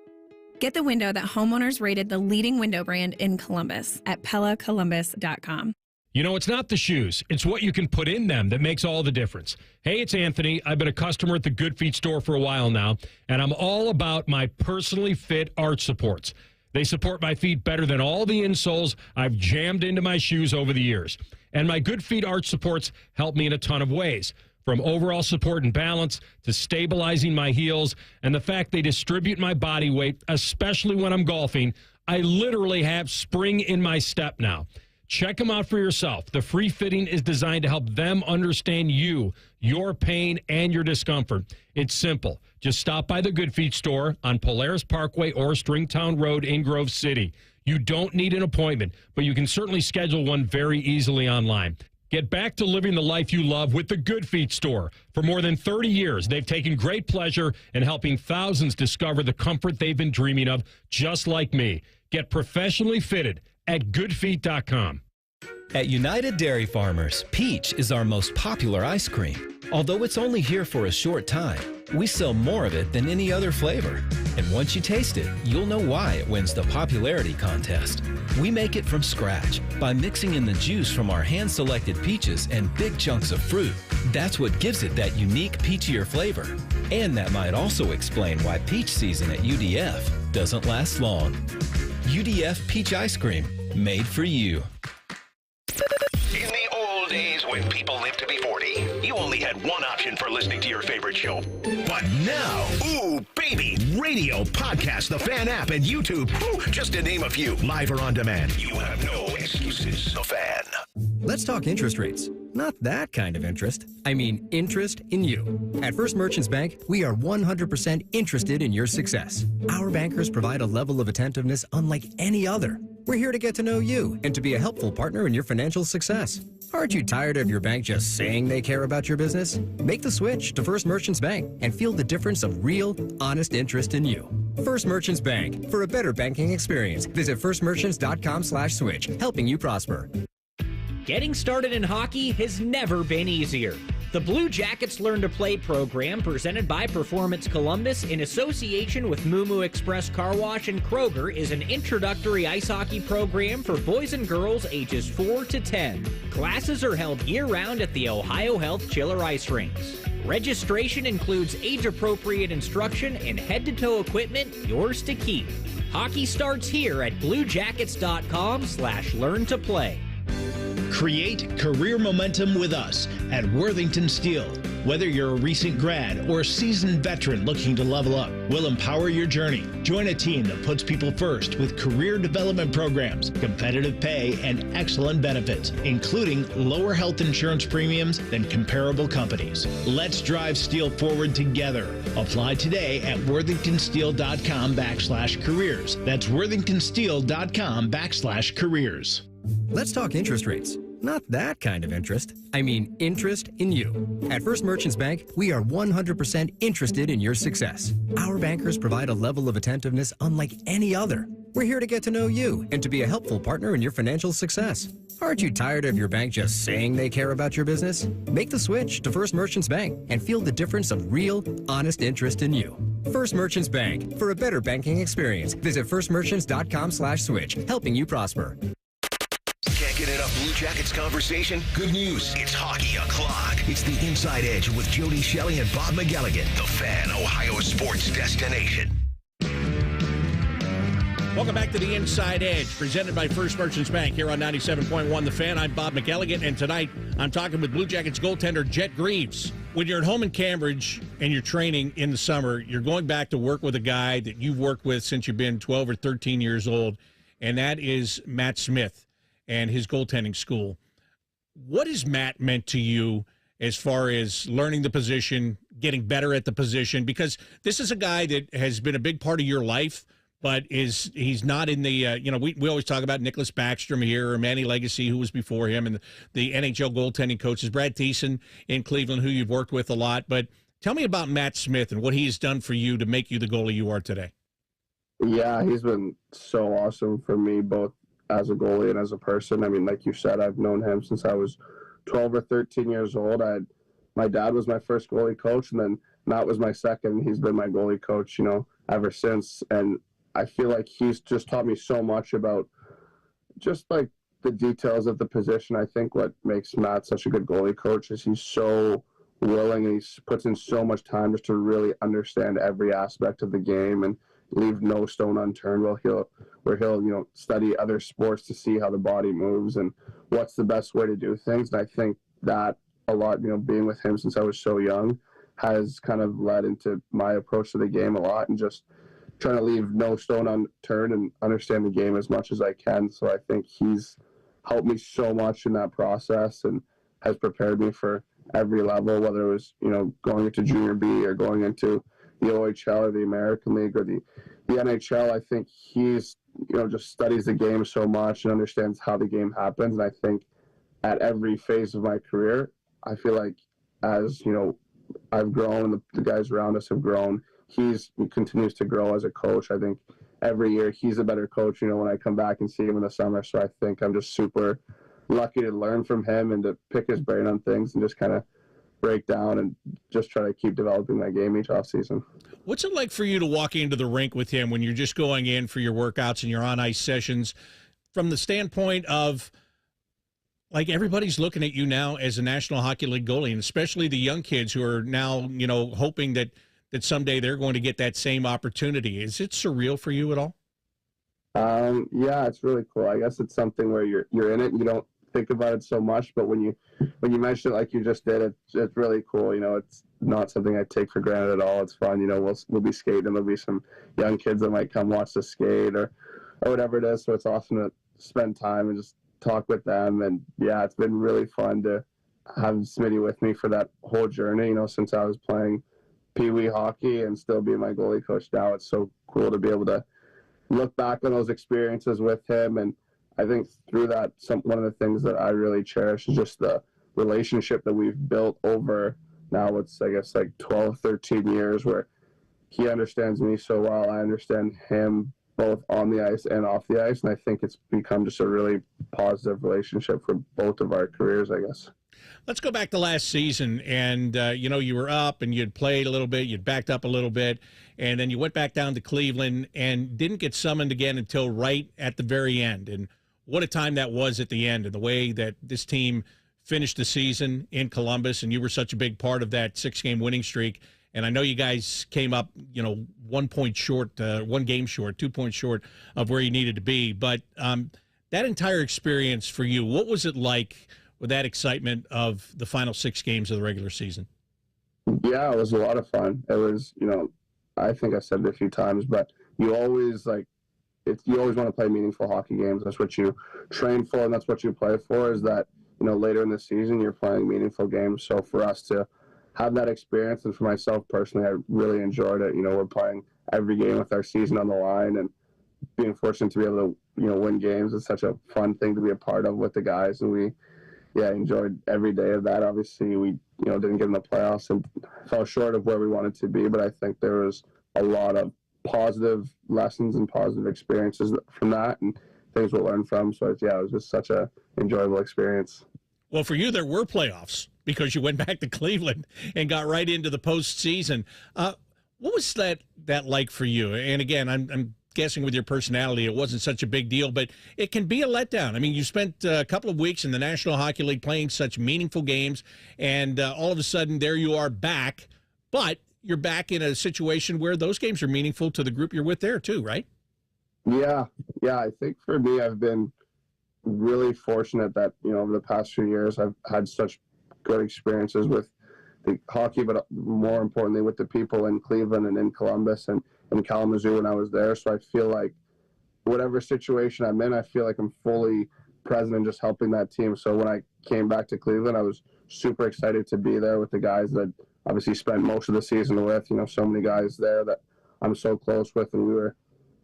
Get the window that homeowners rated the leading window brand in Columbus at PellaColumbus.com. It's not the shoes. It's what you can put in them that makes all the difference. Hey, it's Anthony. I've been a customer at the Good Feet store for a while now, and I'm all about my personally fit arch supports. They support my feet better than all the insoles I've jammed into my shoes over the years. And my Good Feet arch supports help me in a ton of ways. From overall support and balance to stabilizing my heels and the fact they distribute my body weight, especially when I'm golfing, I literally have spring in my step now. Check them out for yourself. The free fitting is designed to help them understand you, your pain, and your discomfort. It's simple. Just stop by the Good Feet store on Polaris Parkway or Stringtown Road in Grove City. You don't need an appointment, but you can certainly schedule one very easily online. Get back to living the life you love with the Good Feet store. For more than 30 years, they've taken great pleasure in helping thousands discover the comfort they've been dreaming of, just like me. Get professionally fitted at goodfeet.com. At United Dairy Farmers, peach is our most popular ice cream. Although it's only here for a short time, we sell more of it than any other flavor. And once you taste it, you'll know why it wins the popularity contest. We make it from scratch by mixing in the juice from our hand-selected peaches and big chunks of fruit. That's what gives it that unique peachier flavor. And that might also explain why peach season at UDF doesn't last long. UDF Peach Ice Cream, made for you. In the old days when people lived to be 40, you only had one option for listening to your favorite show. But now, ooh, baby, radio, podcast, the Fan app, and YouTube, just to name a few, live or on demand. You have no excuses. The Fan. Let's talk interest rates. Not that kind of interest. I mean interest in you. At First Merchants Bank, we are 100% interested in your success. Our bankers provide a level of attentiveness unlike any other. We're here to get to know you and to be a helpful partner in your financial success. Aren't you tired of your bank just saying they care about your business? Make the switch to First Merchants Bank and feel the difference of real, honest interest in you. First Merchants Bank. For a better banking experience, visit firstmerchants.com/switch, helping you prosper. Getting started in hockey has never been easier. The Blue Jackets Learn to Play program, presented by Performance Columbus in association with Moo Express Car Wash and Kroger, is an introductory ice hockey program for boys and girls ages 4 to 10. Classes are held year-round at the Ohio Health Chiller Ice Rinks. Registration includes age-appropriate instruction and head-to-toe equipment, yours to keep. Hockey starts here at bluejackets.com/learn-to-play. Create career momentum with us at Worthington Steel. Whether you're a recent grad or a seasoned veteran looking to level up, we'll empower your journey. Join a team that puts people first with career development programs, competitive pay, and excellent benefits, including lower health insurance premiums than comparable companies. Let's drive steel forward together. Apply today at worthingtonsteel.com/careers. That's worthingtonsteel.com/careers. Let's talk interest rates. Not that kind of interest. I mean, interest in you. At First Merchants Bank, we are 100% interested in your success. Our bankers provide a level of attentiveness unlike any other. We're here to get to know you and to be a helpful partner in your financial success. Aren't you tired of your bank just saying they care about your business? Make the switch to First Merchants Bank and feel the difference of real, honest interest in you. First Merchants Bank. For a better banking experience, visit firstmerchants.com/switch, helping you prosper. Can't get enough Blue Jackets conversation? Good news. It's Hockey O'Clock. It's the Inside Edge with Jody Shelley and Bob McElligott. The Fan, Ohio sports destination. Welcome back to the Inside Edge, presented by First Merchants Bank here on 97.1 The Fan. I'm Bob McElligott, and tonight I'm talking with Blue Jackets goaltender Jet Greaves. When you're at home in Cambridge and you're training in the summer, you're going back to work with a guy that you've worked with since you've been 12 or 13 years old, and that is Matt Smith and his goaltending school. What has Matt meant to you as far as learning the position, getting better at the position? Because this is a guy that has been a big part of your life, but he's not in the, we always talk about Nicholas Backstrom here, or Manny Legacy, who was before him, and the NHL goaltending coaches, Brad Thiessen in Cleveland, who you've worked with a lot. But tell me about Matt Smith and what he has done for you to make you the goalie you are today. Yeah, he's been so awesome for me, both as a goalie and as a person. I mean, like you said, I've known him since I was 12 or 13 years old. My dad was my first goalie coach, and then Matt was my second. He's been my goalie coach, ever since. And I feel like he's just taught me so much about just like the details of the position. I think what makes Matt such a good goalie coach is he's so willing, and he puts in so much time just to really understand every aspect of the game and leave no stone unturned. He'll study other sports to see how the body moves and what's the best way to do things. And I think that a lot, being with him since I was so young has kind of led into my approach to the game a lot, and just trying to leave no stone unturned and understand the game as much as I can. So I think he's helped me so much in that process and has prepared me for every level, whether it was, going into junior B or going into the OHL or the American League or the NHL. I think he's, just studies the game so much and understands how the game happens. And I think at every phase of my career, I feel like as, I've grown and the guys around us have grown, he continues to grow as a coach. I think every year he's a better coach, when I come back and see him in the summer. So I think I'm just super lucky to learn from him and to pick his brain on things and just kind of break down and just try to keep developing my game each offseason. What's it like for you to walk into the rink with him when you're just going in for your workouts and your on-ice sessions, from the standpoint of, like, everybody's looking at you now as a National Hockey League goalie, and especially the young kids who are now, hoping that someday they're going to get that same opportunity. Is it surreal for you at all? Yeah, it's really cool. I guess it's something where you're in it and you don't think about it so much, but when you mention it like you just did, it's really cool. It's not something I take for granted at all. It's fun. We'll be skating, and there'll be some young kids that might come watch the skate or whatever it is. So it's awesome to spend time and just talk with them. And yeah, it's been really fun to have Smitty with me for that whole journey. Since I was playing Pee Wee hockey and still being my goalie coach now, it's so cool to be able to look back on those experiences with him. And I think through that, one of the things that I really cherish is just the relationship that we've built over now, it's, I guess, like 12, 13 years, where he understands me so well. I understand him both on the ice and off the ice. And I think it's become just a really positive relationship for both of our careers, I guess. Let's go back to last season, and, you were up and you'd played a little bit, you'd backed up a little bit, and then you went back down to Cleveland and didn't get summoned again until right at the very end. And what a time that was at the end, and the way that this team finished the season in Columbus, and you were such a big part of that 6-game winning streak. And I know you guys came up, 1 point short, 1 game short, 2 points short of where you needed to be. But that entire experience for you, what was it like with that excitement of the final 6 games of the regular season? Yeah, it was a lot of fun. It was, I think I said it a few times, but you always you always want to play meaningful hockey games. That's what you train for, and that's what you play for, is that, later in the season, you're playing meaningful games. So for us to have that experience, and for myself personally, I really enjoyed it. We're playing every game with our season on the line, and being fortunate to be able to, win games is such a fun thing to be a part of with the guys. And we, enjoyed every day of that. Obviously, we, didn't get in the playoffs and fell short of where we wanted to be, but I think there was a lot of positive lessons and positive experiences from that, and things we'll learn from. So, it was just such a enjoyable experience. Well, for you, there were playoffs because you went back to Cleveland and got right into the postseason. What was that like for you? And again, I'm guessing with your personality, it wasn't such a big deal, but it can be a letdown. I mean, you spent a couple of weeks in the National Hockey League playing such meaningful games, and all of a sudden, there you are back. But you're back in a situation where those games are meaningful to the group you're with there too, right? Yeah. I think for me, I've been really fortunate that, over the past few years, I've had such good experiences with the hockey, but more importantly with the people in Cleveland and in Columbus and in Kalamazoo when I was there. So I feel like whatever situation I'm in, I feel like I'm fully present and just helping that team. So when I came back to Cleveland, I was super excited to be there with the guys that obviously spent most of the season with, so many guys there that I'm so close with, and we were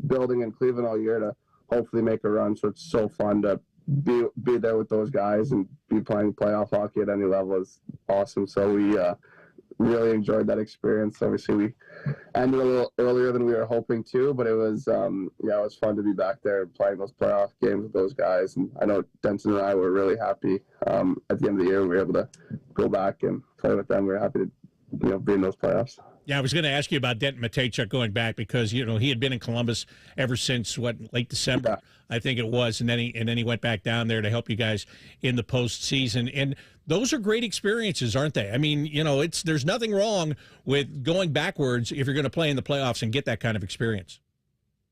building in Cleveland all year to hopefully make a run. So it's so fun to be there with those guys, and be playing playoff hockey at any level is awesome. So we really enjoyed that experience. Obviously, we ended a little earlier than we were hoping to, but it was it was fun to be back there playing those playoff games with those guys. And I know Denton and I were really happy at the end of the year we were able to go back and play with them. We were happy to be in those playoffs. Yeah, I was going to ask you about Denton Mateychuk going back because he had been in Columbus ever since late December, I think it was, and then he went back down there to help you guys in the postseason. And those are great experiences, aren't they? I mean, there's nothing wrong with going backwards if you're going to play in the playoffs and get that kind of experience.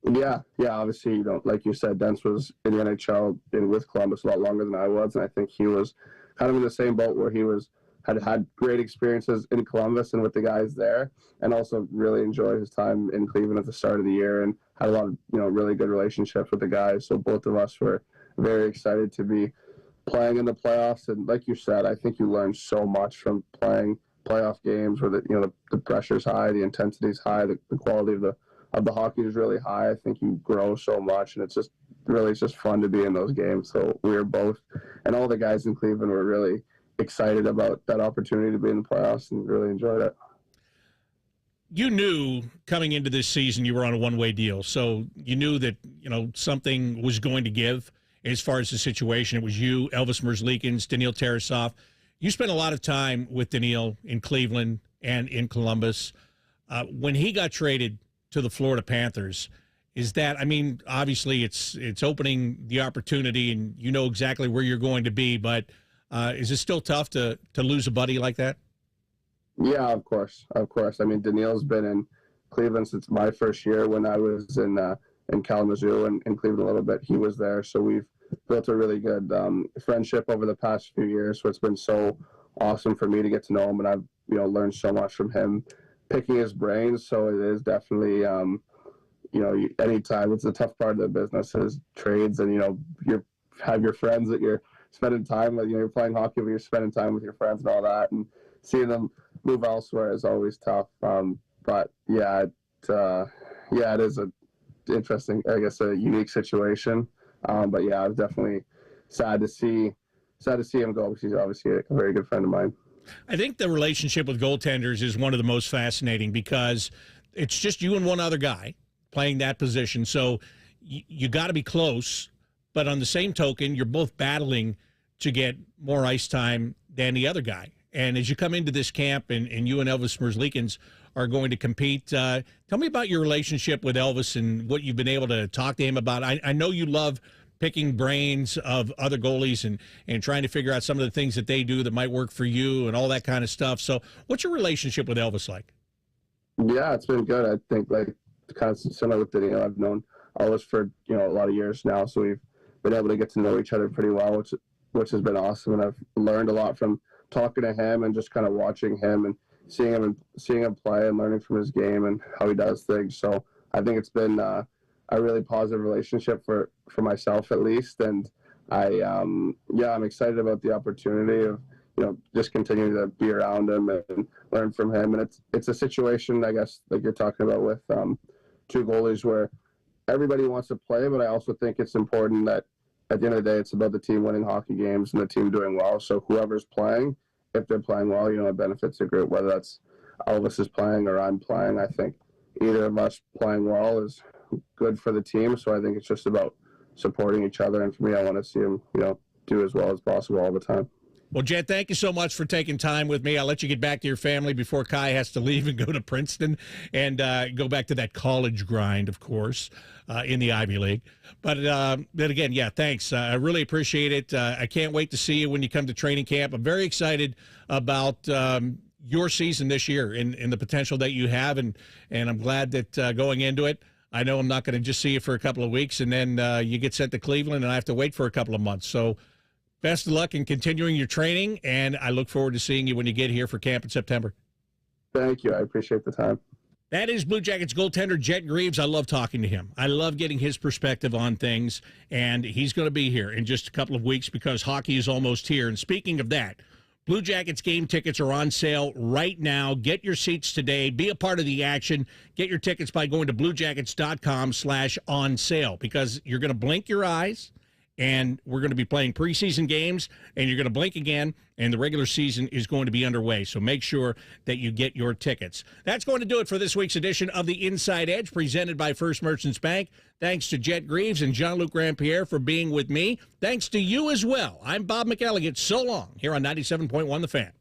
Yeah. Obviously, like you said, Dents was in the NHL with Columbus a lot longer than I was, and I think he was kind of in the same boat where he had great experiences in Columbus and with the guys there, and also really enjoyed his time in Cleveland at the start of the year, and had a lot of really good relationships with the guys. So both of us were very excited to be playing in the playoffs. And like you said, I think you learn so much from playing playoff games where the pressure's high, the intensity's high, the quality of the hockey is really high. I think you grow so much, and it's just fun to be in those games. So we were both, and all the guys in Cleveland were really excited about that opportunity to be in the playoffs and really enjoyed it. You knew coming into this season you were on a one-way deal, so you knew that something was going to give as far as the situation. It was you, Elvis Merzlikins, Daniil Tarasov. You spent a lot of time with Daniil in Cleveland and in Columbus. When he got traded to the Florida Panthers, obviously it's opening the opportunity, and you know exactly where you're going to be, but is it still tough to lose a buddy like that? Yeah, of course. I mean, Daniil's been in Cleveland since my first year when I was in Kalamazoo and in Cleveland a little bit. He was there, so we've built a really good friendship over the past few years. So it's been so awesome for me to get to know him, and I've learned so much from him, picking his brains. So it is definitely anytime it's a tough part of the business is trades, and you have your friends that you're spending time with. You're playing hockey, but you're spending time with your friends and all that, and seeing them move elsewhere is always tough. But it is a interesting, I guess, a unique situation. But yeah, I'm definitely sad to see him go because he's obviously a very good friend of mine. I think the relationship with goaltenders is one of the most fascinating because it's just you and one other guy playing that position. So you got to be close, but on the same token, you're both battling to get more ice time than the other guy. And as you come into this camp and you and Elvis Merzlikins are going to compete, tell me about your relationship with Elvis and what you've been able to talk to him about. I know you love picking brains of other goalies and trying to figure out some of the things that they do that might work for you and all that kind of stuff. So what's your relationship with Elvis like? Yeah, it's been good. I think kind of similar with Daniil. I've known Elvis for a lot of years now, so we've been able to get to know each other pretty well, which has been awesome. And I've learned a lot from talking to him and just kind of watching him and seeing him play and learning from his game and how he does things. So I think it's been a really positive relationship for myself at least. And I'm excited about the opportunity of, just continuing to be around him and learn from him. And it's a situation, I guess, like you're talking about with two goalies where everybody wants to play, but I also think it's important that at the end of the day, it's about the team winning hockey games and the team doing well. So whoever's playing, if they're playing well, it benefits the group, whether that's Elvis is playing or I'm playing. I think either of us playing well is good for the team. So I think it's just about supporting each other. And for me, I want to see him, do as well as possible all the time. Well, Jed, thank you so much for taking time with me. I'll let you get back to your family before Kai has to leave and go to Princeton and go back to that college grind, of course, in the Ivy League. But again, thanks. I really appreciate it. I can't wait to see you when you come to training camp. I'm very excited about your season this year and the potential that you have, and I'm glad that going into it, I know I'm not going to just see you for a couple of weeks, and then you get sent to Cleveland, and I have to wait for a couple of months. So best of luck in continuing your training, and I look forward to seeing you when you get here for camp in September. Thank you. I appreciate the time. That is Blue Jackets goaltender Jed Greaves. I love talking to him. I love getting his perspective on things, and he's going to be here in just a couple of weeks because hockey is almost here. And speaking of that, Blue Jackets game tickets are on sale right now. Get your seats today. Be a part of the action. Get your tickets by going to bluejackets.com/on sale because you're going to blink your eyes, and we're going to be playing preseason games, and you're going to blink again, and the regular season is going to be underway. So make sure that you get your tickets. That's going to do it for this week's edition of the Inside Edge, presented by First Merchants Bank. Thanks to Jed Greaves and Jean-Luc Grandpierre for being with me. Thanks to you as well. I'm Bob McElligott. So long here on 97.1 The Fan.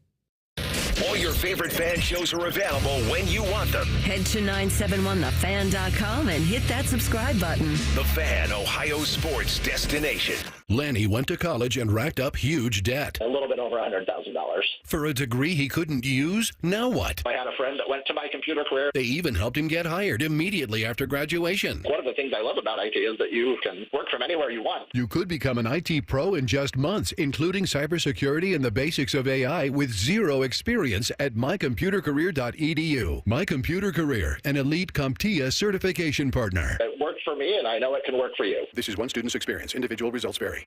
All your favorite fan shows are available when you want them. Head to 971thefan.com and hit that subscribe button. The Fan, Ohio sports destination. Lanny went to college and racked up huge debt. A little bit over $100,000. For a degree he couldn't use? Now what? I had a friend that went to My Computer Career. They even helped him get hired immediately after graduation. One of the things I love about IT is that you can work from anywhere you want. You could become an IT pro in just months, including cybersecurity and the basics of AI with zero experience at mycomputercareer.edu. My Computer Career, an elite CompTIA certification partner. It worked for me, and I know it can work for you. This is one student's experience. Individual results vary.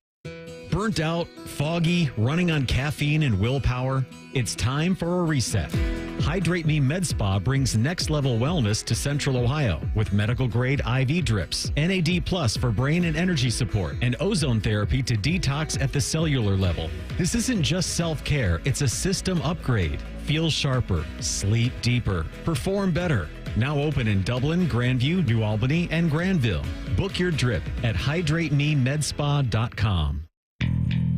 Burnt out, foggy, running on caffeine and willpower? It's time for a reset. Hydrate Me Med Spa brings next-level wellness to Central Ohio with medical-grade IV drips, NAD Plus for brain and energy support, and ozone therapy to detox at the cellular level. This isn't just self-care, it's a system upgrade. Feel sharper, sleep deeper, perform better. Now open in Dublin, Grandview, New Albany, and Granville. Book your drip at hydratememedspa.com.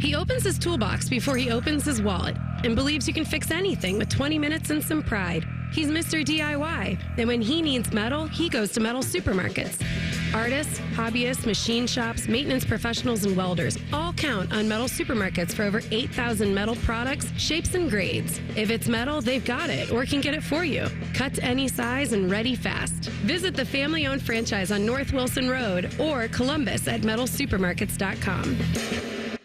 He opens his toolbox before he opens his wallet and believes you can fix anything with 20 minutes and some pride. He's Mr. DIY, and when he needs metal, he goes to metal supermarkets. Artists, hobbyists, machine shops, maintenance professionals, and welders all count on metal supermarkets for over 8,000 metal products, shapes, and grades. If it's metal, they've got it or can get it for you. Cut to any size and ready fast. Visit the family-owned franchise on North Wilson Road or Columbus at metalsupermarkets.com.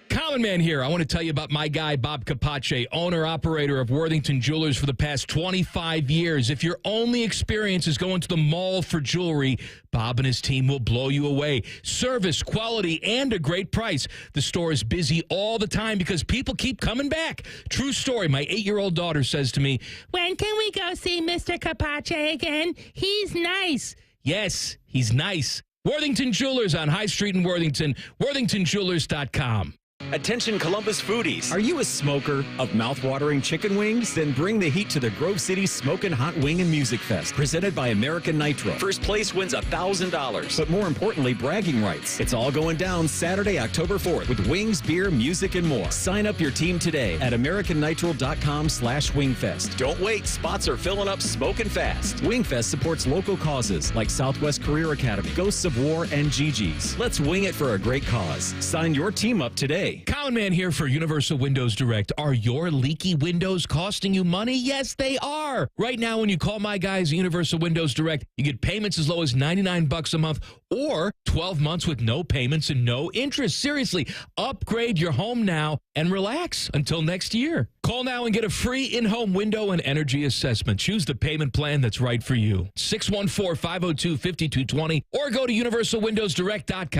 Common Man here. I want to tell you about my guy, Bob Capace, owner-operator of Worthington Jewelers for the past 25 years. If your only experience is going to the mall for jewelry, Bob and his team will blow you away. Service, quality, and a great price. The store is busy all the time because people keep coming back. True story. My 8-year-old daughter says to me, "When can we go see Mr. Capace again? He's nice." Yes, he's nice. Worthington Jewelers on High Street in Worthington, worthingtonjewelers.com. Attention Columbus foodies. Are you a smoker of mouth-watering chicken wings? Then bring the heat to the Grove City Smokin' Hot Wing and Music Fest, presented by American Nitro. First place wins $1,000. But more importantly, bragging rights. It's all going down Saturday, October 4th with wings, beer, music, and more. Sign up your team today at americannitro.com/wingfest. Don't wait. Spots are filling up smoking fast. Wingfest supports local causes like Southwest Career Academy, Ghosts of War, and Gigi's. Let's wing it for a great cause. Sign your team up today Hey, Common Man here for Universal Windows Direct. Are your leaky windows costing you money? Yes, they are. Right now, when you call my guys at Universal Windows Direct, you get payments as low as $99 a month or 12 months with no payments and no interest. Seriously, upgrade your home now and relax until next year. Call now and get a free in-home window and energy assessment. Choose the payment plan that's right for you. 614-502-5220 or go to universalwindowsdirect.com.